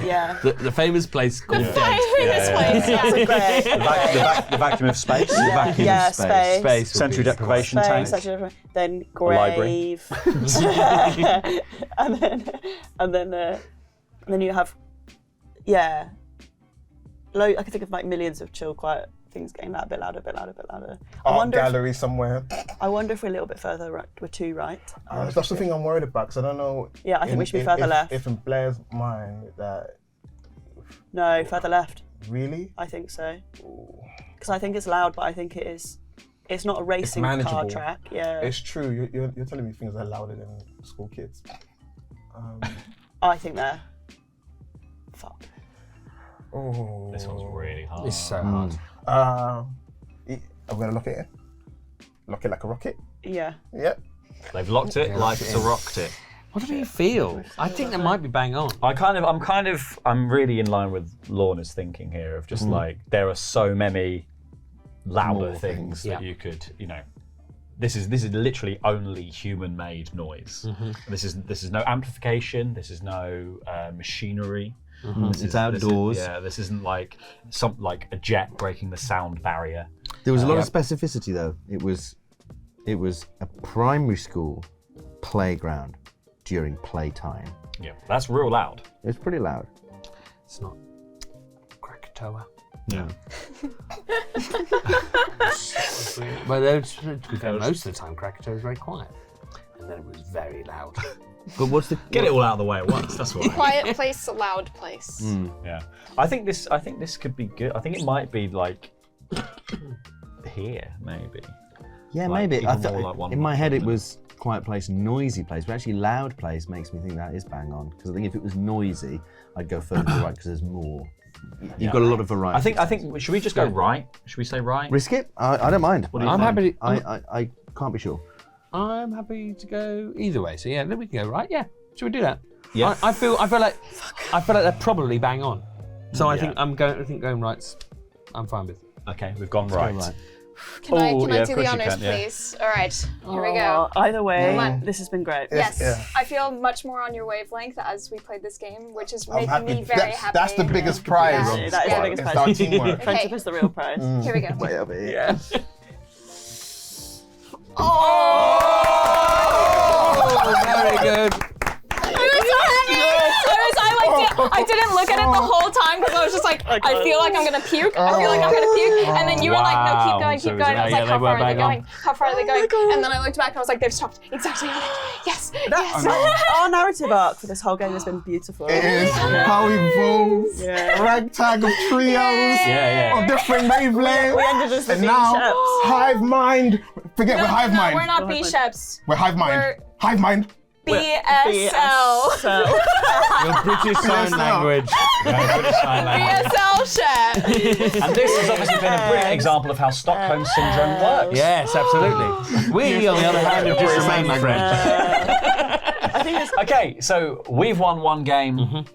yeah. The famous place called Dead. This place. That's a great. The vacuum of space. Yeah, space. Space. would Sensory be deprivation Space, tank. such a- then library. grave, and then you have, yeah, I can think of like millions of chill, quiet things getting that a bit louder, a bit louder, a bit louder. Art gallery somewhere. I wonder if we're a little bit further right. We're too right. That's the thing I'm worried about, because I don't know. Yeah, I think we should be further left. If in Blair's mind that No, further left. really, I think so. Because I think it's loud, but I think it is. It's not a racing car manageable. track. Yeah. it's true. You're telling me things are louder than school kids. I think they're. Fuck. Oh. This one's really hard. It's so hard. I'm gonna lock it in. Lock it like a rocket. Yeah. Yep. They've locked it like it's a rocket. What do you feel? I think that might be bang on. I'm really in line with Lorna's thinking here of just like there are so many louder More things Yeah. that you could, this is literally only human-made noise. This is no amplification. This is no machinery. It's outdoors. This isn't like a jet breaking the sound barrier. There was a lot of specificity though. It was a primary school playground during playtime. Yeah, that's real loud. It was pretty loud. It's not Krakatoa. Yeah. But to be fair, most of the time Krakatoa was very quiet. And then it was very loud. But what's the Get it all out of the way at once. That's why. Quiet place, loud place. Yeah, I think this could be good. I think it might be like here, maybe. Yeah, Like, maybe. I even thought more like one in my head it minute. was quiet place, noisy place, but actually loud place makes me think that is bang on. Because I think if it was noisy, I'd go further to the right because there's more. You've got a lot of variety. I think. Should we just go right? Should we say right? Risk it? I don't mind. What do you I'm think? happy to, I can't be sure. I'm happy to go either way. So yeah, then we can go right. Yeah, should we do that? Yeah. I feel like they're probably bang on. So I think going right's. I'm fine with. Okay, we've gone right. right. Can I Oh, yeah, do of the course you honors, can, yeah. please? All right, here we go. Either way, Come on. this has been great. Yes, Yeah. I feel much more on your wavelength as we played this game, which is I'm making happy. me very happy. That's the biggest prize. Yeah. That is the biggest It's prize. our teamwork. Friendship Okay. is the real prize. Here we go. Way over here. Yeah. Very good. I didn't look at it the whole time because I was just like, I feel like I'm gonna puke. I feel like I'm gonna puke. And then you were like, no, keep going, So keep it was- going. I was yeah, like, they how were far are they bang on. going? How far are they going? And then I looked back and I was like, they've stopped. Exactly. Yes. Yes. Our narrative arc for this whole game has been beautiful. It is how we evolve. Yeah. Ragtag of trios. Yeah. Of different wavelengths. We ended as the And now, B-Sheps. hive mind. Forget No, we're hive mind. we're not B-Sheps. We're hive mind. We're- Hive mind. BSL. Your British Sign Language. BSL share. And this has obviously been a brilliant example of how Stockholm Syndrome works. Yes, absolutely. We, on the other hand, have just remained friends. I think it's Okay, so we've won one game.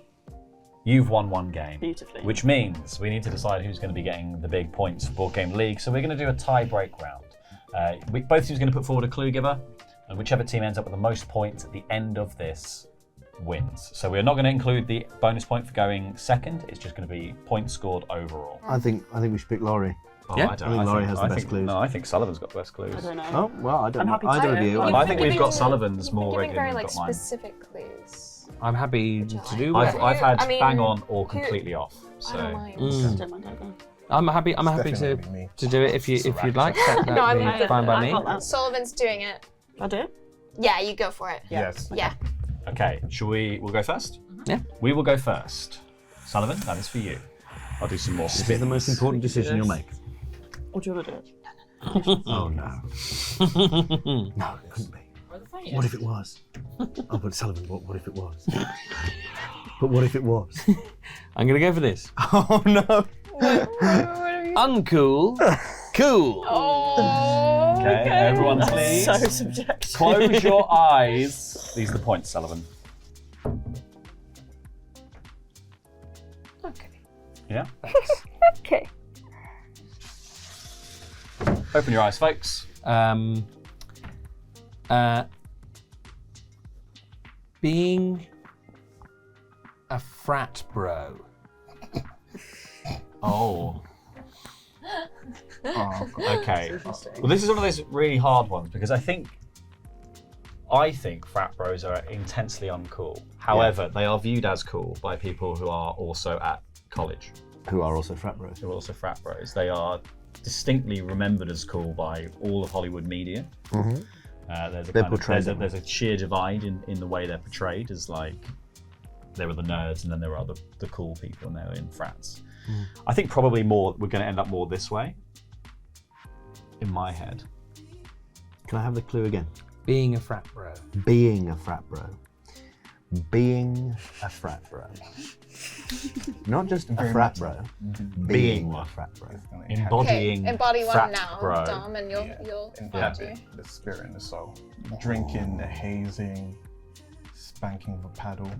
You've won one game. Beautifully. Which means we need to decide who's going to be getting the big points for Board Game League. So we're going to do a tie-break round. Both teams are going to put forward a clue giver, and whichever team ends up with the most points at the end of this wins. So we're not going to include the bonus point for going second. It's just going to be points scored overall. I think we should pick Laurie. Oh, Yeah. I don't. I think Laurie has the I best think- clues. No, I think Sullivan's got the best clues. I don't know. Oh, well, I don't I'm know. happy to Either of do it. you. I think we've got Sullivan's You've more been giving regular very than we've got mine. specific clues. I'm happy to do I've, that. I've had I mean, bang on or who- completely off. I don't So mind. Don't mind, don't go. I'm happy Definitely to me. do it if you'd like. That'd No, I be mean, fine by I me. got that. Sullivan's doing it. I do. Yeah, you go for it. Yes. Yeah. okay, we'll go first? Yeah. We will go first. Sullivan, that is for you. I'll do some more This is spins. the most important decision you'll make. Or do you want to do it? Oh, no. No, it couldn't be. What if it was? Oh, but Sullivan, what if it was? But what if it was? I'm going to go for this. Oh, no. Uncool. Cool. Oh. Okay, everyone please. So subjective. Close your eyes. These are the points, Sullivan. Okay. Yeah? Okay. Open your eyes, folks. Being a frat bro. Oh. Oh, Okay. Well, this is one of those really hard ones because I think frat bros are intensely uncool. However, they are viewed as cool by people who are also at college, Who are also frat bros. who are also frat bros. They are distinctly remembered as cool by all of Hollywood media. Mm-hmm. There's a They're kind of- portrayed there's a, that way. there's a sheer divide in the way they're portrayed as like there were the nerds and then there are the cool people and they were in frats. I think probably we're going to end up more this way in my head. Can I have the clue again? Being a frat bro. Being a frat bro. Being a frat bro. Not just a frat bro. Being a frat bro. Okay. Embodying Embody one frat now, bro. Dom, and you'll Inhabit the spirit and the soul. Drinking, the hazing, spanking the paddle.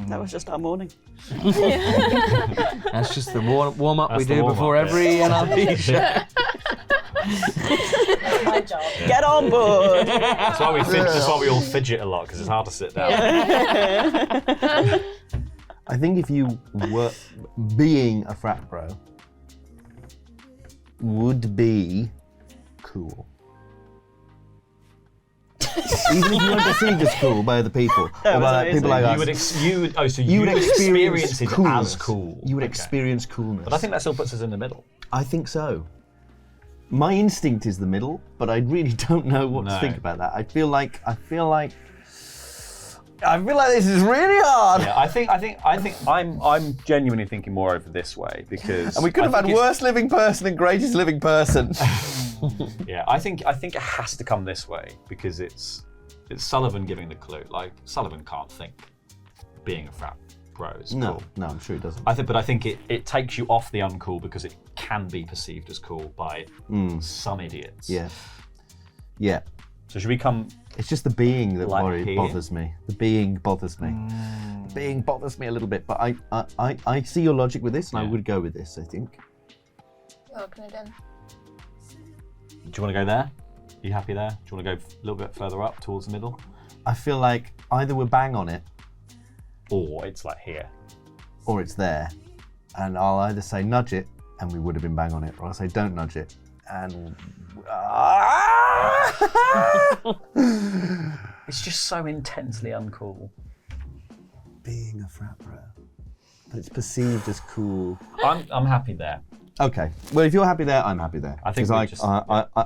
That was just our morning. That's just the warm up we That's the do warm-up, before yeah. every NLP show. My job. Get on board. That's why we all fidget a lot because it's hard to sit down. I think if you were being a frat bro would be cool. Even if you weren't perceived as cool by other people, or by like, people like us, You would experience experience it coolness. as cool. You would Okay. experience coolness. But I think that still puts us in the middle. I think so. My instinct is the middle, but I really don't know what to No. think about that. I feel like this is really hard. Yeah, I think I'm genuinely thinking more over this way because And we could have had worst living person and greatest living person. Yeah, I think it has to come this way because it's Sullivan giving the clue. Like Sullivan can't think being a frat bro is cool. No, I'm sure it doesn't. I think it takes you off the uncool because it can be perceived as cool by some idiots. Yeah. Yeah. So should we come? It's just the being that Like here? bothers me. The being bothers me. The being bothers me a little bit, but I see your logic with this, and I Yeah. would go with this. I think. open it in. Do you want to go there? Are you happy there? Do you want to go a little bit further up towards the middle, I feel like either we're bang on it, or it's like here? or it's there, and I'll either say nudge it, and we would have been bang on it, or I'll say don't nudge it, and. It's just so intensely uncool. Being a frat bro, but it's perceived as cool. I'm happy there. Okay. Well, if you're happy there, I'm happy there. I think 'Cause we I, just-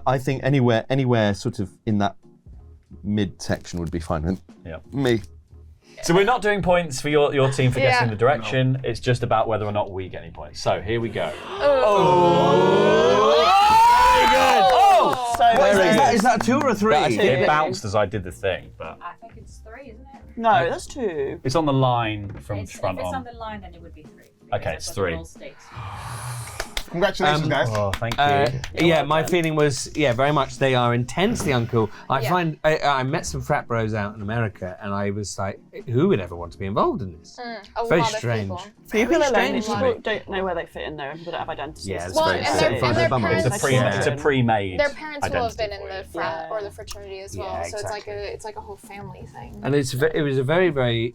I think anywhere sort of in that mid section would be fine with Yeah. me. So we're not doing points for your team for guessing Yeah. the direction. It's just about whether or not we get any points. So here we go. So Is that a 2 or a 3? It bounced as I did the thing, but I think it's 3, isn't it? No, that's 2. it's on the line from If front it's on on. the line, then it would be 3. Okay, it's 3. Congratulations, guys. Oh, thank you. Yeah, my feeling was, very much they are intensely uncool. I Yeah. find I met some frat bros out in America, and I was like, who would ever want to be involved in this? A Very lot strange. of people. People are lonely. strange to People me. don't know where they fit in there, and people don't have identities. Yeah, it's Well, very and sad. their parents, It's a pre-made. their parents will have been in identity the for you. frat or the fraternity as well, Yeah, so exactly. it's like a whole family thing. And it was a very,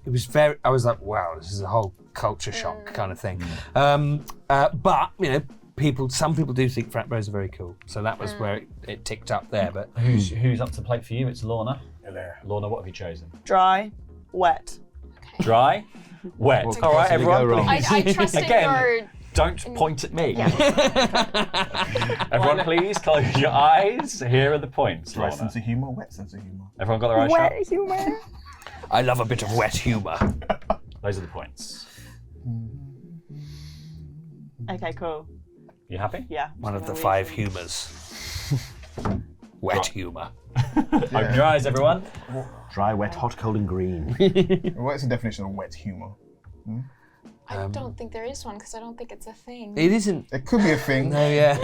I was like, wow, this is a whole culture shock kind of thing. But, some people do think frat bros are very cool. So that was where it ticked up there. But Who's up to the plate for you? It's Lorna. Lorna, what have you chosen? Dry, wet. Dry, wet. What could All right, possibly go everyone. wrong? I trust in Again, your. don't point at me. Everyone, please close your eyes. Here are the points. Dry Lorna. sense of humour, wet sense of humour. Everyone got their eyes shut? humor. I love a bit of wet humour. Those are the points. Okay, cool. You happy? Yeah. One of the 5 humours. Wet humour. Open your eyes, everyone. Dry, wet, hot, cold, and green. What's the definition of wet humour? I don't think there is one because I don't think it's a thing. It isn't. It could be a thing. No, yeah.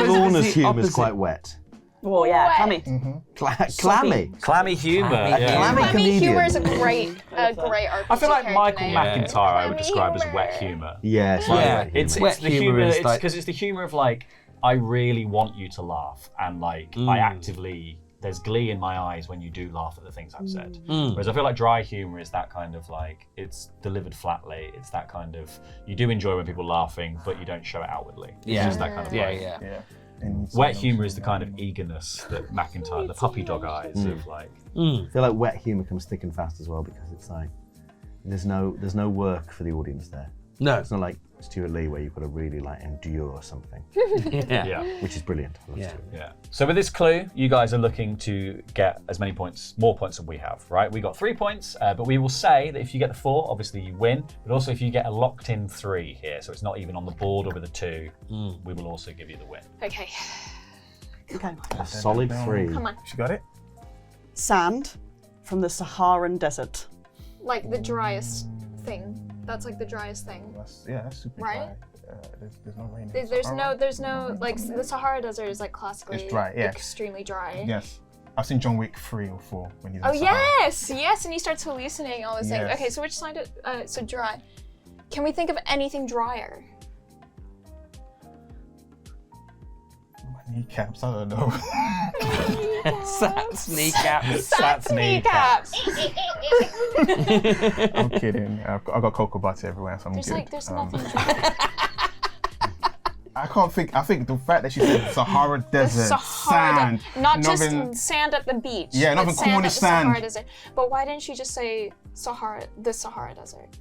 Lorna's humour is opposite. quite wet. Well, yeah, Wet. clammy. Clammy. Clammy humour. Clammy. Yeah. Clammy Clammy comedian. humor is a great RPG. I feel like Michael name. McIntyre I would Clammy describe as humour. wet humour. Yeah, it's Yeah. like wet It's humour. Wet the humour humour. is It's like- because it's the humour of like I really want you to laugh, and like I actively there's glee in my eyes when you do laugh at the things I've said. Whereas I feel like dry humour is that kind of like it's delivered flatly. It's that kind of you do enjoy when people are laughing, but you don't show it outwardly. It's Yeah. just that kind of way. Yeah. Yeah. And Wet humour is the kind of eagerness that McIntyre, the puppy dog eyes of like. I feel like wet humour comes thick and fast as well because it's like there's no work for the audience there. No. It's not like Stuart Lee where you've got to really like endure something, Yeah. Yeah. which is brilliant. I love Yeah. Stuart. Yeah. So with this clue, you guys are looking to get as many points, more points than we have, right? We got 3 points, but we will say that if you get the 4, obviously you win. But also if you get a locked-in 3 here, so it's not even on the board or with a 2, we will also give you the win. Okay, Okay. A solid 3. come on. She got it? Sand from the Saharan desert. Like the driest thing. That's like the driest thing. That's super Right? dry. There's no rain. in There's Sahara. no like the Sahara Desert is like classically It's dry, yeah. extremely dry. Yes. I've seen John Wick 3 or 4 when he's in Oh Sahara. yes, and he starts hallucinating all these things. Yes. Okay, so which side? So dry. Can we think of anything drier? My kneecaps, I don't know. Sats, kneecaps. That's kneecaps. I'm kidding. I've got cocoa butter everywhere, so I'm There's good. like there's nothing dry. I can't think. I think the fact that she said Sahara The Desert, Sahara, sand, not nothing- just sand at the beach. Yeah, but nothing sand Cornish at the Sahara sand. Desert. But why didn't she just say the Sahara Desert?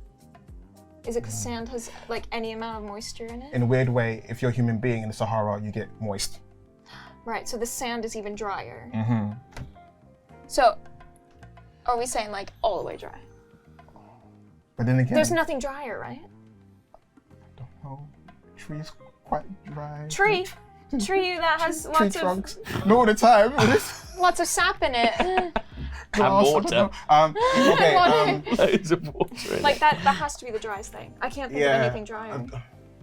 Is it because sand has like any amount of moisture in it? in a weird way, if you're a human being in the Sahara, you get moist. Right, so the sand is even drier. Mm-hmm. So, are we saying like all the way dry? But then again, There's nothing drier, right? oh, trees quite dry. Tree that has Tree lots of trunks. Not all the time. lots of sap in it. Grass, water. I don't know. Okay. Water. Loads of water in Like that has to be the driest thing. I can't think of anything drier.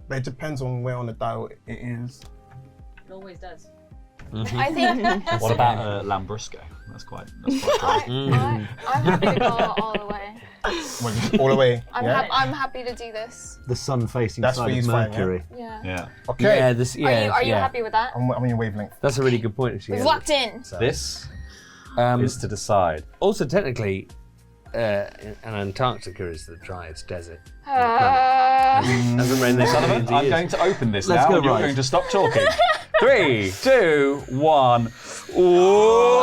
But it depends on where on the dial it is. It always does. I think What about Lambrusco? That's quite dry. I'm happy to go all the way. Well, just all the way. Yeah. I'm happy to do this. The sun facing That's side for of you, fine, Mercury. Yeah. Yeah. Okay. Yeah, this, yeah, Are you yeah. happy with that? I'm in your wavelength. That's a really good point, actually. We've yeah. locked in. This Um, is to decide. Also, technically, Antarctica is the driest desert. Hasn't rained there for Sullivan, millions of I'm years. going to open this Let's now, go and you're right. going to stop talking. 3, 2, 1. Ooh.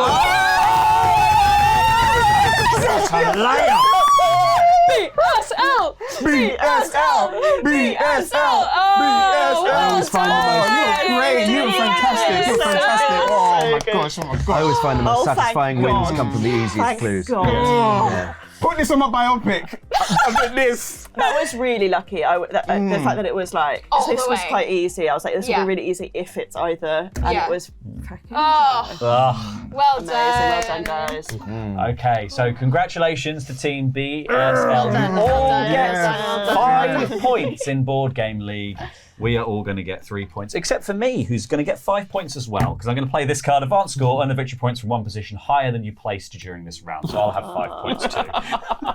BSL! BSL! BSL! Oh, I always find the most, You're great. You're fantastic. You're fantastic. Oh my gosh. Oh my I gosh. always find the most Oh, thank satisfying wins God. come from the easiest Thank clues. God. Yeah. Put this on my biopic. I've done this. That was really lucky. The fact that it was like, All this the was way. quite easy. I was like, this Yeah. will be really easy if it's either. And Yeah. it was cracking. Oh, Ugh. well Amazing. Well done. done, guys. Okay, so congratulations to Team BSL. You all done, get well done. 5 points in Board Game League. We are all going to get 3 points, except for me, who's going to get 5 points as well, because I'm going to play this card, Advanced Score, earn the victory points from one position higher than you placed during this round. So I'll have 5 points too.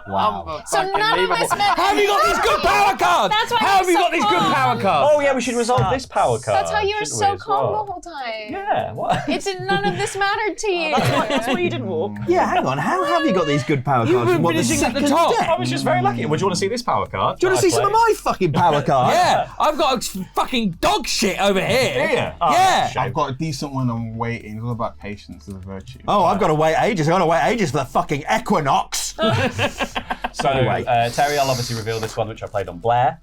Wow. So none of this meant. How have you got these good power cards? That's why How I'm have you so got these good calm. power cards? Oh yeah, we should resolve this power card. That's how you were shouldn't so we, as calm well? the whole time. Yeah, what? It did none of this mattered to you. That's why you didn't walk. Yeah, hang on. How have you got these good power cards? You've been What, the finishing at the second top. deck? I was just very lucky. Would you want to see this power card? Do you want to see some of my fucking power cards? Yeah, I've got a fucking dog shit over here. Yeah. Oh, Yeah. shame. I've got a decent one. I'm waiting. It's all about patience as a virtue. Oh, I've got to wait ages. I've got to wait ages for the fucking equinox. So, Anyway. Terry, I'll obviously reveal this one, which I played on Blair,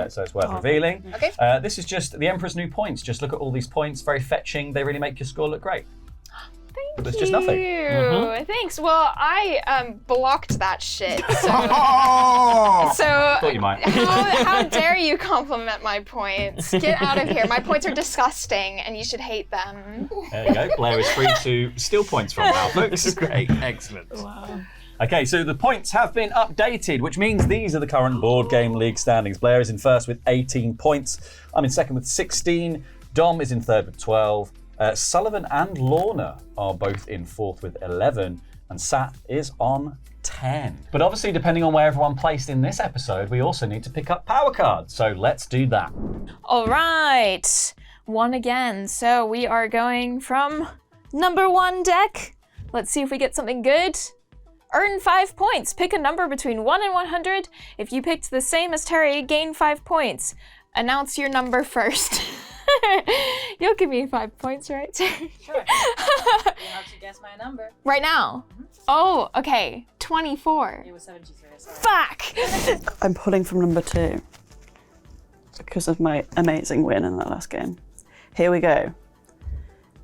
so it's worth revealing. Okay. This is just the Emperor's New Points. Just look at all these points, very fetching. They really make your score look great. Thank It's just nothing. you. Thanks. Well, I blocked that shit. So, Oh! Thought you might. how dare you compliment my points? Get out of here. My points are disgusting, and you should hate them. There you go. Blair is free to steal points from now, folks. Great, excellent. Okay, so the points have been updated, which means these are the current Board Game League standings. Blair is in first with 18 points. I'm in second with 16. Dom is in third with 12. Sullivan and Lorna are both in fourth with 11. And Sat is on 10. But obviously, depending on where everyone placed in this episode, we also need to pick up power cards. So let's do that. All right. One again. So we are going from number 1 deck. Let's see if we get something good. Earn 5 points. Pick a number between 1 and 100. If you picked the same as Terry, gain 5 points. Announce your number first. You'll give me 5 points, right? Sure. You have to guess my number. Right now? Oh, okay. 24. It was 73. Sorry. Fuck! I'm pulling from number 2 because of my amazing win in that last game. Here we go.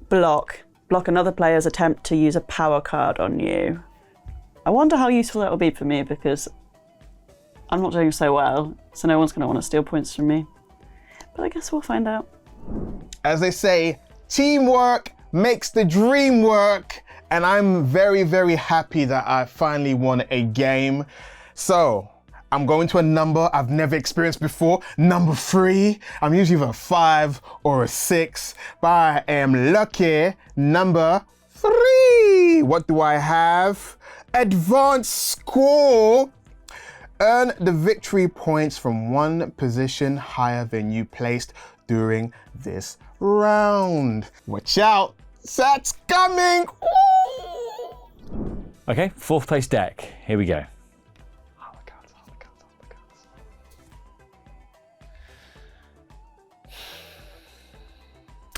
Block. Block another player's attempt to use a power card on you. I wonder how useful that will be for me because I'm not doing so well, so no one's going to want to steal points from me. But I guess we'll find out. As they say, teamwork makes the dream work. And I'm very, very happy that I finally won a game. So I'm going to a number I've never experienced before. Number 3. I'm usually either a 5 or a 6, but I am lucky. Number 3. What do I have? Advanced Score. Earn the victory points from one position higher than you placed during this round. Watch out, Sat's coming! Ooh. Okay, fourth place deck. Here we go.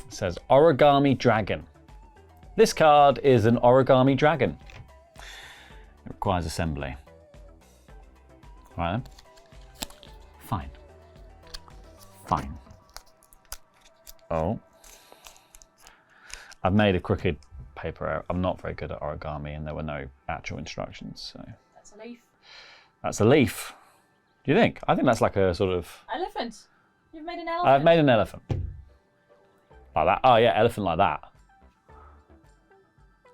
It says Origami Dragon. This card is an Origami Dragon. It requires assembly. Right then. Fine. Fine. Oh. I've made a crooked paper out. I'm not very good at origami and there were no actual instructions, so. That's a leaf. That's a leaf. Do you think? I think that's like a sort of... Elephant. You've made an elephant. I've made an elephant. Like that. Oh yeah, elephant like that.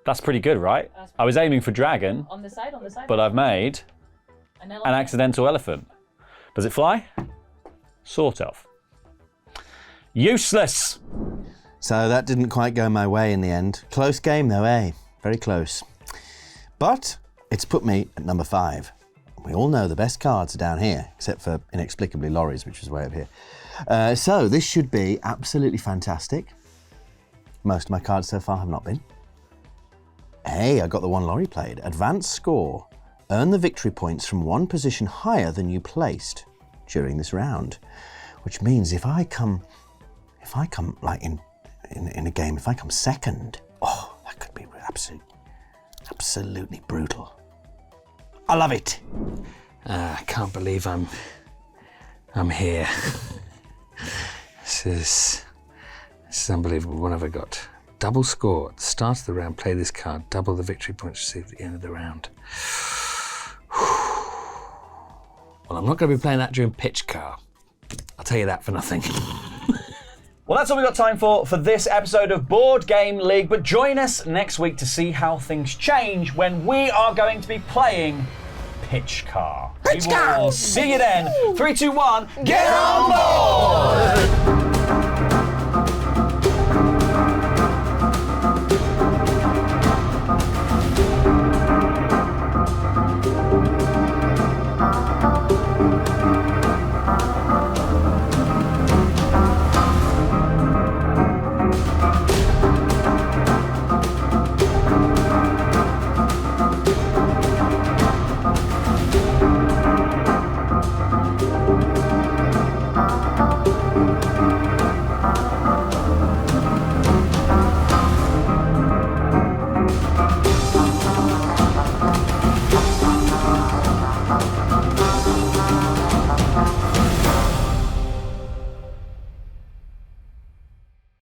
That's pretty good, right? I was aiming for dragon, On the side, on the side. but I've made an an elephant. accidental elephant. Does it fly? Sort of. Useless. So that didn't quite go my way in the end. Close game though, eh? Very close. But it's put me at number 5. We all know the best cards are down here, except for inexplicably Laurie's, which was way up here. So this should be absolutely fantastic. Most of my cards so far have not been. Hey, I got the one Laurie played. Advanced Score. Earn the victory points from one position higher than you placed during this round. Which means if I come like in a game, if I come second, oh, that could be absolutely brutal. I love it. I can't believe I'm here. This is unbelievable. What have I got? Double score. At the start of the round, play this card. Double the victory points received at the end of the round. Well, I'm not going to be playing that during Pitch Car. I'll tell you that for nothing. Well, that's all we've got time for this episode of Board Game League. But join us next week to see how things change when we are going to be playing Pitch Car. We will see you then. 3, 2, 1, get on board!